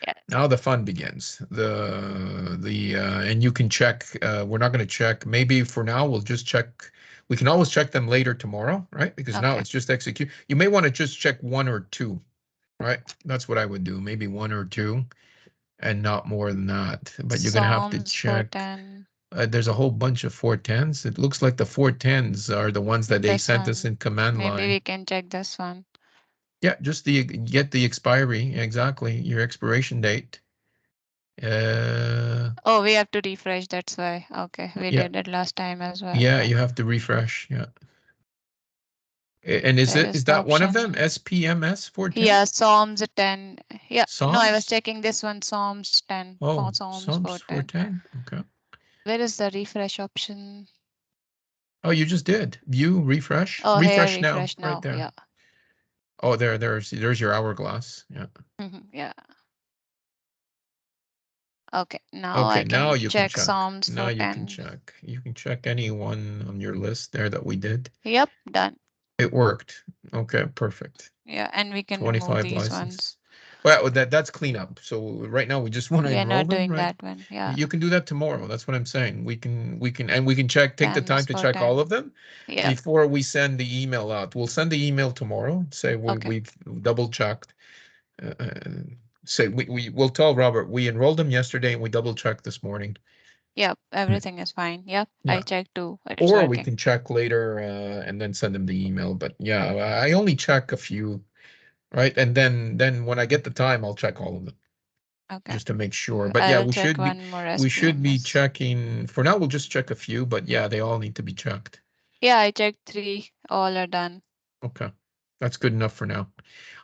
yeah. Now the fun begins. And you can check, we're not going to check, maybe for now we'll just check, we can always check them later tomorrow, right? Because now Okay. it's just execute. You may want to just check one or two, right? That's what I would do, maybe one or two and not more than that. But you're going to have to Psalms check. 410. There's a whole bunch of 410s. It looks like the 410s are the ones that they This sent us one. in command Maybe line. we can check this one. Yeah, just get the expiry, exactly, your expiration date. Oh, we have to refresh. That's why. Okay, we Yeah. did it last time as well. Yeah, you have to refresh. Yeah. And is that one of them? SPMS 410? Yeah, Psalms 10. Yeah, no, I was Psalms? checking this one. Psalms 10. Oh, Psalms Psalms 410. 410. Okay. Where is the refresh option? Oh, you just did. View, refresh. Oh, Refresh here, now, refresh right now. there. Yeah. Oh, there's your hourglass. Yeah. Yeah. Okay, now Okay, I now can you can check check. Psalms Now you can 410. check. You can check any one on your list there that we did. Yep, done. It worked. Okay, perfect. Yeah, and we can remove 25 these license. ones. Well, that's cleanup. So right now we just want to We are enroll not them, doing right? that one. Yeah. You can do that tomorrow. That's what I'm saying. We can check, take the time Psalms to check 410. all of them Yeah. before we send the email out. We'll send the email tomorrow. Say Okay. we've double checked. Say we'll tell Robert we enrolled them yesterday and we double checked this morning. Yep, everything is fine. Yep, I Yeah. checked too. It's Or we working. can check later and then send them the email. But yeah, I only check a few, right? And then when I get the time, I'll check all of them. Okay. Just to make sure. But yeah, I'll check one more we should be SPMS. checking. For now, we'll just check a few, but yeah, they all need to be checked. Yeah, I checked 3. All are done. Okay, that's good enough for now.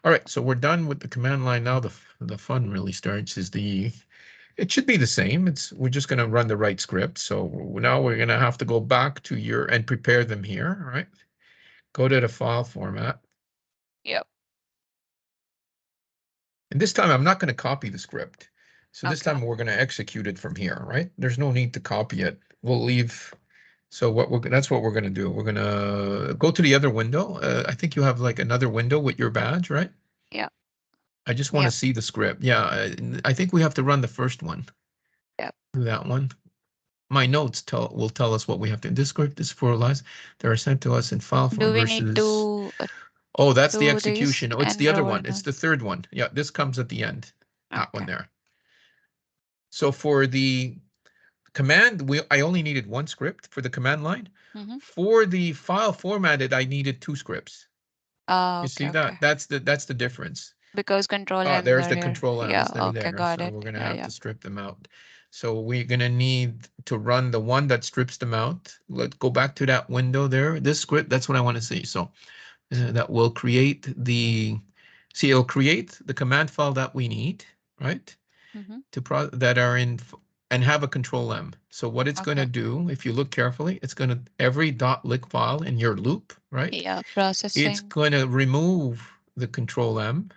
All right, so we're done with the command line now. The fun really starts. It should be the same. We're just going to run the right script. So now we're going to have to go back to and prepare them here. All right, go to the file format. Yep. And this time I'm not going to copy the script. So this time we're going to execute it from here, right? There's no need to copy it. We'll leave. So that's what we're going to do. We're going to go to the other window. I think you have like another window with your badge, right? Yeah. I just want to see the script. Yeah, I think we have to run the first one. Yeah. Do that one. My notes will tell us what we have to. This script is for lists that are sent to us in file form Do we versus. need to? Oh, that's the execution. No, it's the other one. enroll It's the third one. Yeah, this comes at the end. That one Okay. there. So for the command, I only needed one script for the command line. Mm-hmm. For the file formatted, I needed 2 scripts. Oh, You okay, see okay. that? That's the difference. Because control Ah, M's there's are the here. control Yeah, M's. They're okay, there. got So it. we're gonna Yeah, have yeah. to strip them out. So we're gonna need to run the one that strips them out. Let's go back to that window there. This script, that's what I want to see. So that will create the, see, it'll create the command file that we need, right? Mm-hmm. That are in and have a control M. So what it's going to Okay. do, if you look carefully, it's going to every .lick file in your loop, right? Yeah, It's processing. going to remove the control M,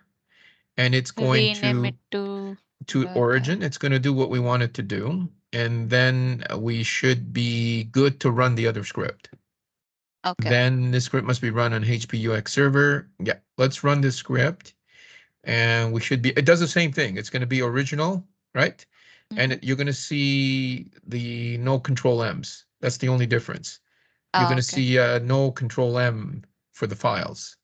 and it's going Rename it to origin. It's going to do what we want it to do, and then we should be good to run the other script. Okay. Then this script must be run on HPUX server. Yeah, let's run this script, and we should be, it does the same thing. It's going to be original, right? And you're going to see the no control M's. That's the only difference. You're going to okay. see no control M for the files.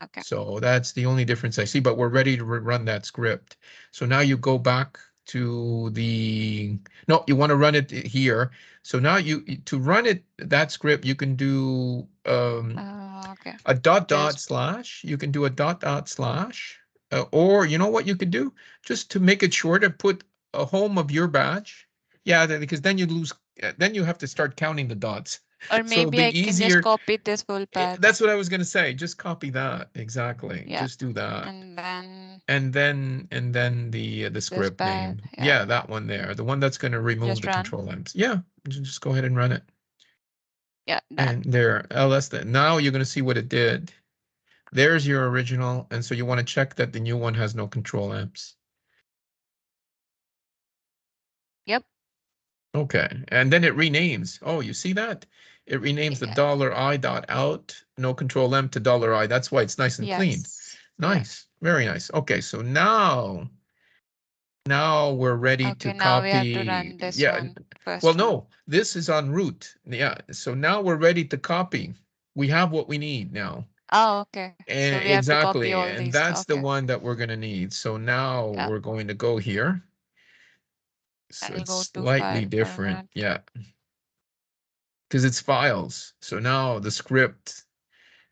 Okay. So that's the only difference I see, but we're ready to run that script. So now you go back to the, no, you want to run it here. So now to run it, that script, you can do Okay. a dot Just slash. You can do a dot slash. Or you know what you could do? Just to make it shorter, put a home of your badge. Yeah, because then you lose, then you have to start counting the dots. or So it'll maybe be I can just easier. copy this full path. That's what I was gonna say. Just copy that. Exactly. Yeah. Just do that. And then And then the this script path. name. Yeah. Yeah, that one there. The one that's gonna remove Just the run. control M's. Yeah, just go ahead and run it. Yeah, done. And there, ls that. Now you're gonna see what it did. There's your original, and so you want to check that the new one has no control M's. Yep. Okay, and then it renames. Oh, you see that? It renames the $I dot out, no control M to $I. That's why it's nice and clean. Yes. Nice, very nice. Okay, so now we're ready to Okay, now we have to copy. run this Yeah, one first. well, no, this is en route. Yeah, so now we're ready to copy. We have what we need now. Oh, okay. So we have to copy Exactly, all and these. that's the Okay. one that we're gonna need. So now Yeah. we're going to go here. So I'll it's go to slightly file different. format. Yeah. Because it's files. So now the script,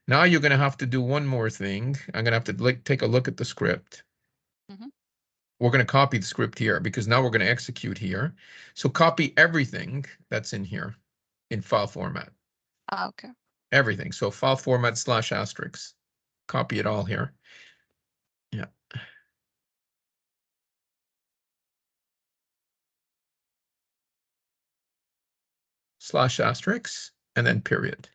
now you're going to have to do one more thing. I'm going to have to take a look at the script. We're going to copy the script here because now we're going to execute here. So copy everything that's in here in file format. Okay. Everything. So file format / asterisk. Copy it all here. Yeah. / asterisk and then period.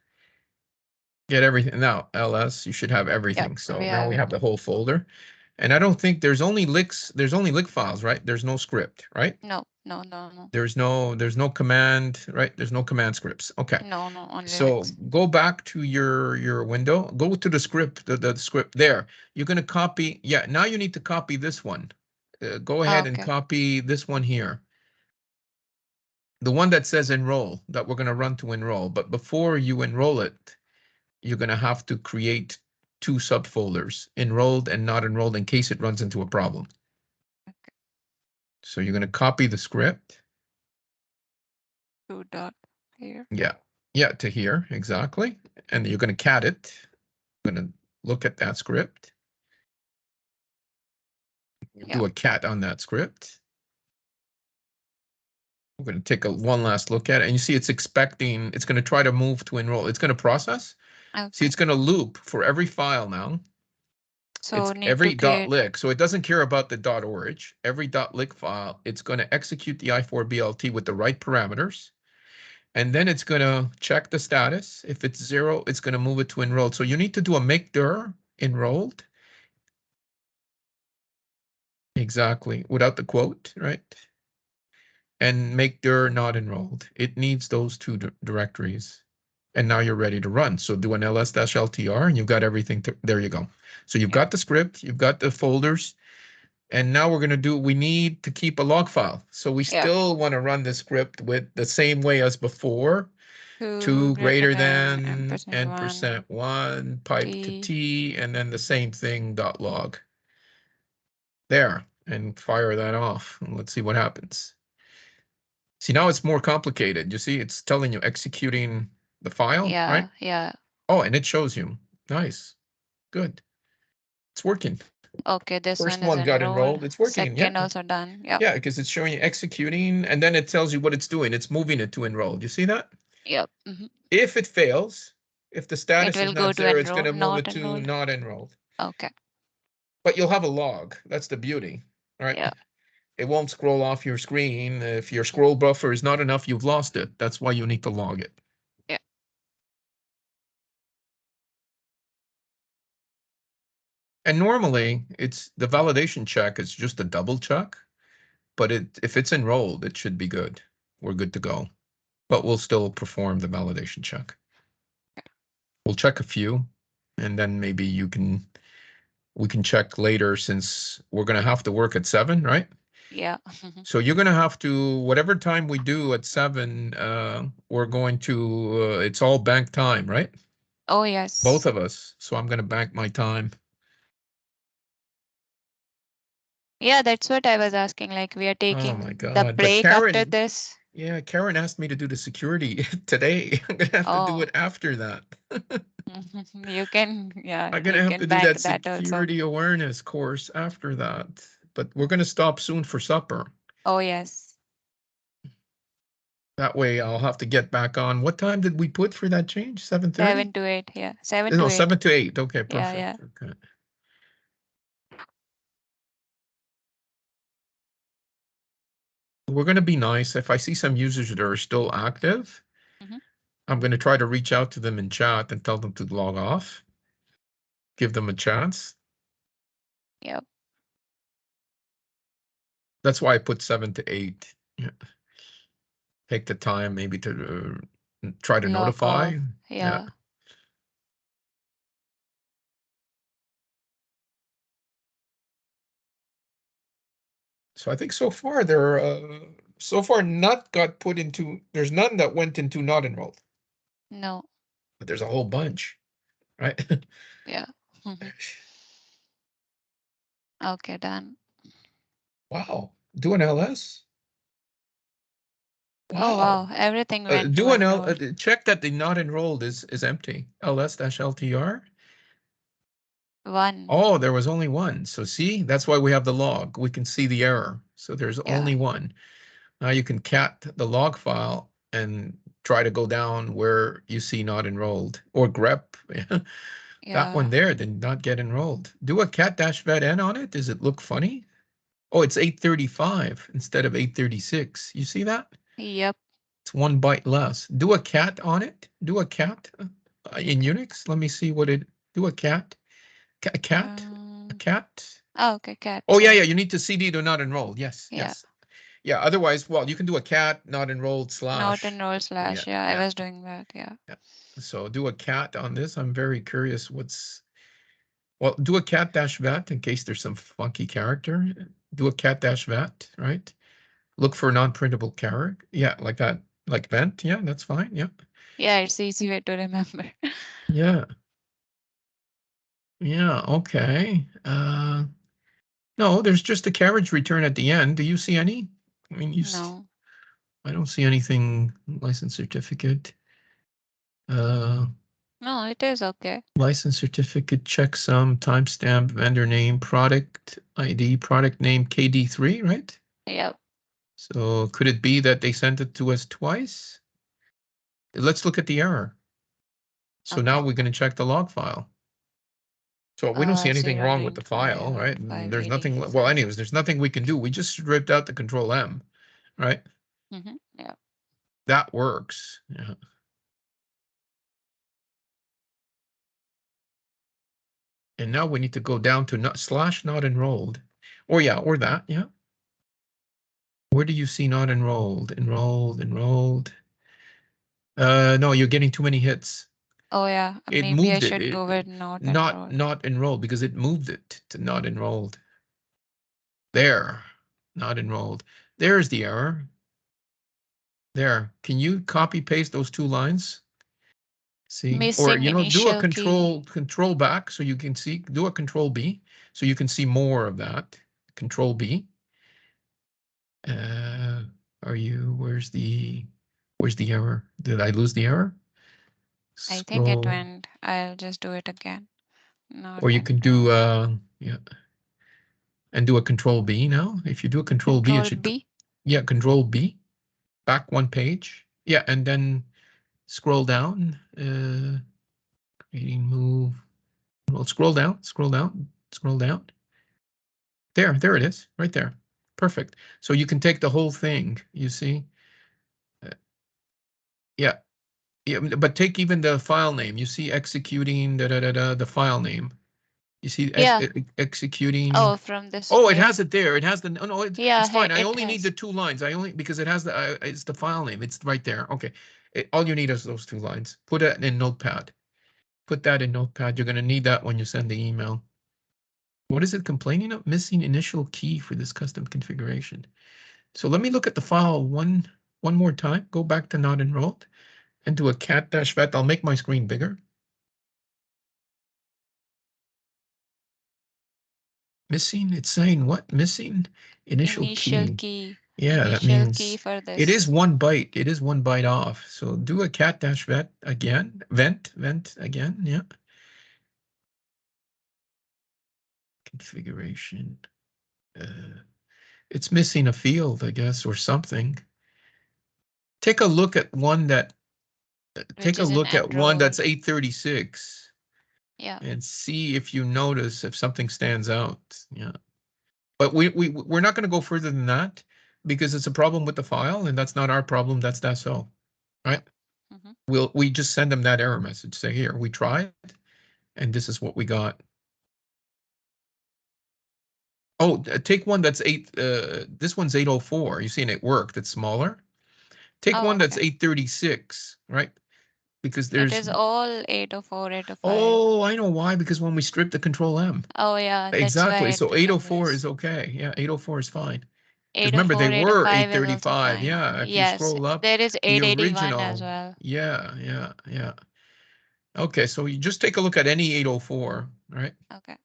Get everything. Now, ls, you should have everything. Yep, So we now have we it. have the whole folder. And I don't think there's only lick files, right? There's no script, right? No. There's no command, right? There's no command scripts. Okay. No, only So licks. go back to your window, go to the script, the script there. You're going to copy. Yeah, now you need to copy this one. Go ahead and copy this one here. The one that says enroll, that we're going to run to enroll. But before you enroll it, you're going to have to create 2 subfolders, enrolled and not enrolled, in case it runs into a problem. Okay. So you're going to copy the script. 2 dot here. Yeah, to here, exactly. And you're going to cat it. I'm going to look at that script. Do a cat on that script. We're going to take one last look at it. And you see it's expecting, it's going to try to move to enroll. It's going to process. Okay. See, it's going to loop for every file now. So it's every .lick. So it doesn't care about the .orig. Every .lick file, it's going to execute the I4BLT with the right parameters. And then it's going to check the status. If it's 0, it's going to move it to enrolled. So you need to do a make dir enrolled. Exactly, without the quote, right? And make dir not enrolled. It needs those 2 directories. And now you're ready to run. So do an ls-ltr and you've got everything. There you go. So you've got the script, you've got the folders. And now we're going to we need to keep a log file. So we still want to run the script with the same way as before. 2 greater than %1 pipe to t, and then the same thing .log. There, and fire that off. And let's see what happens. See, now it's more complicated. You see, it's telling you executing the file, Yeah, right? yeah. Oh, and it shows you. Nice. Good. It's working. Okay, this First one is one got enrolled. enrolled. It's working. Yeah. Second also done. Yep. Yeah, because it's showing you executing, and then it tells you what it's doing. It's moving it to enrolled. You see that? Yep. Mm-hmm. If it fails, if the It status will is go not to there, it's enroll, going to move not it to enrolled. not enrolled. Okay. But you'll have a log. That's the beauty, right? Yeah. It won't scroll off your screen. If your scroll buffer is not enough, you've lost it. That's why you need to log it. Yeah. And normally, it's the validation check is just a double check, but if it's enrolled, it should be good. We're good to go. But we'll still perform the validation check. We'll check a few, and then maybe we can check later since we're going to have to work at 7, right? Yeah. So you're going to have to, whatever time we do at 7, we're going to, it's all bank time, right? Oh, yes. Both of us. So I'm going to bank my time. Yeah, that's what I was asking. Like, we are Oh taking my the God. But break after Karen, this. yeah, Karen asked me to do the security today. I'm going to have to do Oh, it after that. you can, yeah, I'm going to you have can to do bank that that also. security awareness course after that. But we're going to stop soon for supper. Oh, yes. That way I'll have to get back on. What time did we put for that change? 7:30? 7 to 8. Yeah. 7 No, to 8. 7 to 8. Okay, Yeah, perfect. yeah. Okay. We're going to be nice. If I see some users that are still active, Mhm. I'm going to try to reach out to them in chat and tell them to log off. Give them a chance. Yep. That's why I put 7 to 8. Yeah. Take the time maybe to try to Log notify. off. Yeah. So I think so far so far not got put into, there's none that went into not enrolled, No. but there's a whole bunch, right? Yeah. Okay, done. Wow. Do an LS? Oh, Wow. wow. Everything went to Do an enroll. check that the not enrolled is empty. ls-ltr. 1. Oh, there was only one. So see, that's why we have the log. We can see the error. So there's Yeah. only one. Now you can cat the log file and try to go down where you see not enrolled or grep. That one Yeah. there did not get enrolled. Do a cat-vet-n on it. Does it look funny? Oh, it's 835 instead of 836. You see that? Yep. It's 1 byte less. Do a cat on it. Do a cat in Unix. Let me see what it. Do a cat. A cat. A cat. Oh, okay, cat. Oh yeah, Sorry. yeah. You need to CD to not enrolled. Yes, Yeah. yes. Yeah. Otherwise, well, you can do a cat not enrolled Not slash. enroll slash. Yeah, I Yeah. was doing that. Yeah. Yeah. So do a cat on this. I'm very curious what's. Well, do a cat-vet in case there's some funky character. Do a cat-vet, right? Look for non-printable character. Yeah, like that. Like vent. Yeah, that's fine. Yeah. Yeah, it's easy way to remember. Yeah. Yeah, okay. No, there's just a carriage return at the end. Do you see any? I mean, No. I don't see anything. License certificate. No, it is okay. License certificate, checksum, timestamp, vendor name, product ID, product name KD3, right? Yep. So could it be that they sent it to us twice? Let's look at the error. So now Okay. we're going to check the log file. So we don't see anything wrong with the file, right? There's nothing, well, anyways, there's nothing we can do. We just ripped out the control M, right? Yeah. That works. Yeah. And now we need to go down to not enrolled. Or yeah, or that, yeah. Where do you see not enrolled? Enrolled. No, you're getting too many hits. Oh yeah. It Maybe I moved it. should go with not enrolled. Not enrolled because it moved it to not enrolled. There, not enrolled. There's the error. There. Can you copy paste those two lines? See, or Missing do a initial key. control back so you can see, do a control B so you can see more of that. Control B. Are you, where's the error? Did I lose the error? I think it Scroll. went. I'll just do it again. Not Or you can do, enrolled. yeah. And do a control B now. If you do a control B, it Control should, B. yeah, control B, back one page. Yeah, and then scroll down, creating move. Well, scroll down, scroll down, scroll down. There it is, right there. Perfect. So you can take the whole thing, you see? Yeah, yeah, but take even the file name. You see executing the file name. You see Yeah. executing. Oh, from this. Oh, it Yeah. has it there. It has the, oh, no, Yeah, it's fine. I it only need has. the 2 lines. I only, because it has the, it's the file name. It's right there. Okay. All you need is those 2 lines. Put it in Notepad. Put that in Notepad. You're going to need that when you send the email. What is it complaining of? Missing initial key for this custom configuration. So let me look at the file one more time. Go back to not enrolled and do a cat-vet. I'll make my screen bigger. Missing, it's saying what? Missing initial key. Yeah, that Initial means key for this. it is 1 byte. It is 1 byte off. So do a cat-vet again. Vent again. Yeah. Configuration. It's missing a field, I guess, or something. Take a look at one that. Take a Which is an look at one that's enrolled. 836. Yeah. And see if you notice if something stands out. Yeah. But we're not going to go further than that because it's a problem with the file, and that's not our problem. That's Dassault, right? Mhm. We just send them that error message. Say, here, we tried, and this is what we got. Oh, take one that's this one's 804. You see, and it worked. It's smaller. Take Oh, one that's okay. 836, right? Because It there's. is all 804, 805. Oh, I know why. Because when we strip the control M. Oh, yeah. That's Exactly. why So it 804 conveys. is okay. Yeah, 804 is fine. Because remember, 804, they were 805 is also 835. fine. Yeah, if you Yes. scroll up, There is the 881 as original. well. Yeah. Okay, so you just take a look at any 804, right? Okay.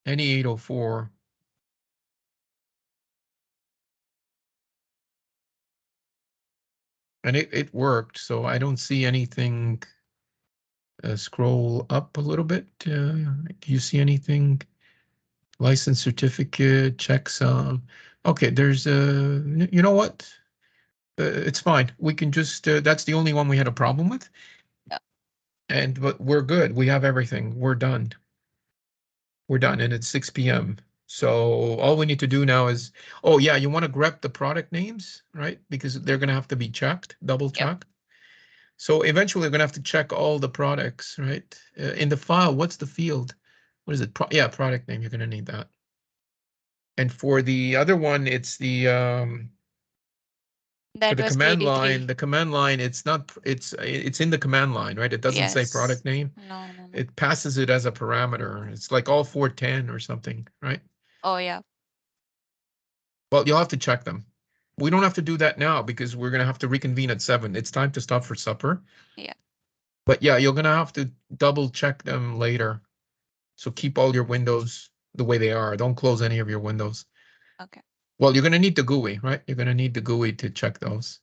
Any 804. And it worked, so I don't see anything. Scroll up a little bit. Do you see anything? License certificate, checksum. Okay, there's you know what? It's fine. We can just, that's the only one we had a problem with. Yeah. But we're good. We have everything. We're done. We're done, and it's 6 p.m. So all we need to do now is, oh yeah, you want to grep the product names, right? Because they're going to have to be checked, double checked. So eventually we're going to have to check all the products, right? In the file, what's the field? What is it? Yeah, product name. You're going to need that. And for the other one, it's the for That the was command KD3. line. The command line, it's not. It's in the command line, right? It doesn't say Yes. product name. No. It passes it as a parameter. It's like all 410 or something, right? Oh, yeah. Well, you'll have to check them. We don't have to do that now because we're going to have to reconvene at 7. It's time to stop for supper. Yeah. But yeah, you're going to have to double check them later. So keep all your windows the way they are. Don't close any of your windows. Okay. Well, you're going to need the GUI, right? You're going to need the GUI to check those.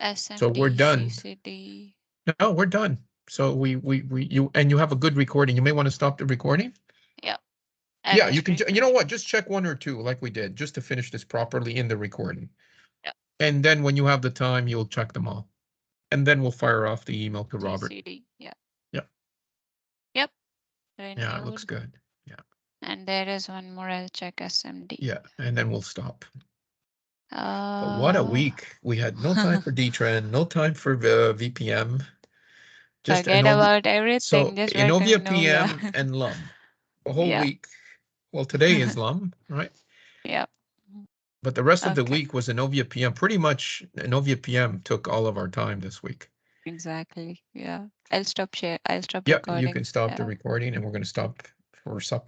SMD, So we're done. CCD. No, we're done. So you have a good recording. You may want to stop the recording. Yeah. Yeah, you can. You know what? Just check 1 or 2 like we did, just to finish this properly in the recording. Yeah. And then when you have the time, you'll check them all. And then we'll fire off the email to Robert. GCD. Yeah. Yep. Yep. Yeah, it looks good. Yeah. And there is one more. I'll check SMD. Yeah, and then we'll stop. But what a week. We had no time for DTrend, no time for VPM. Just forget about everything. So just went to Innovia PM and LUM. A whole Yeah. week. Well, today is LUM, right? Yep. But the rest of the week was Innovia PM. Pretty much Innovia PM took all of our time this week. Exactly. Yeah. I'll stop Yeah, recording. you can stop the recording, and we're going to stop for supper.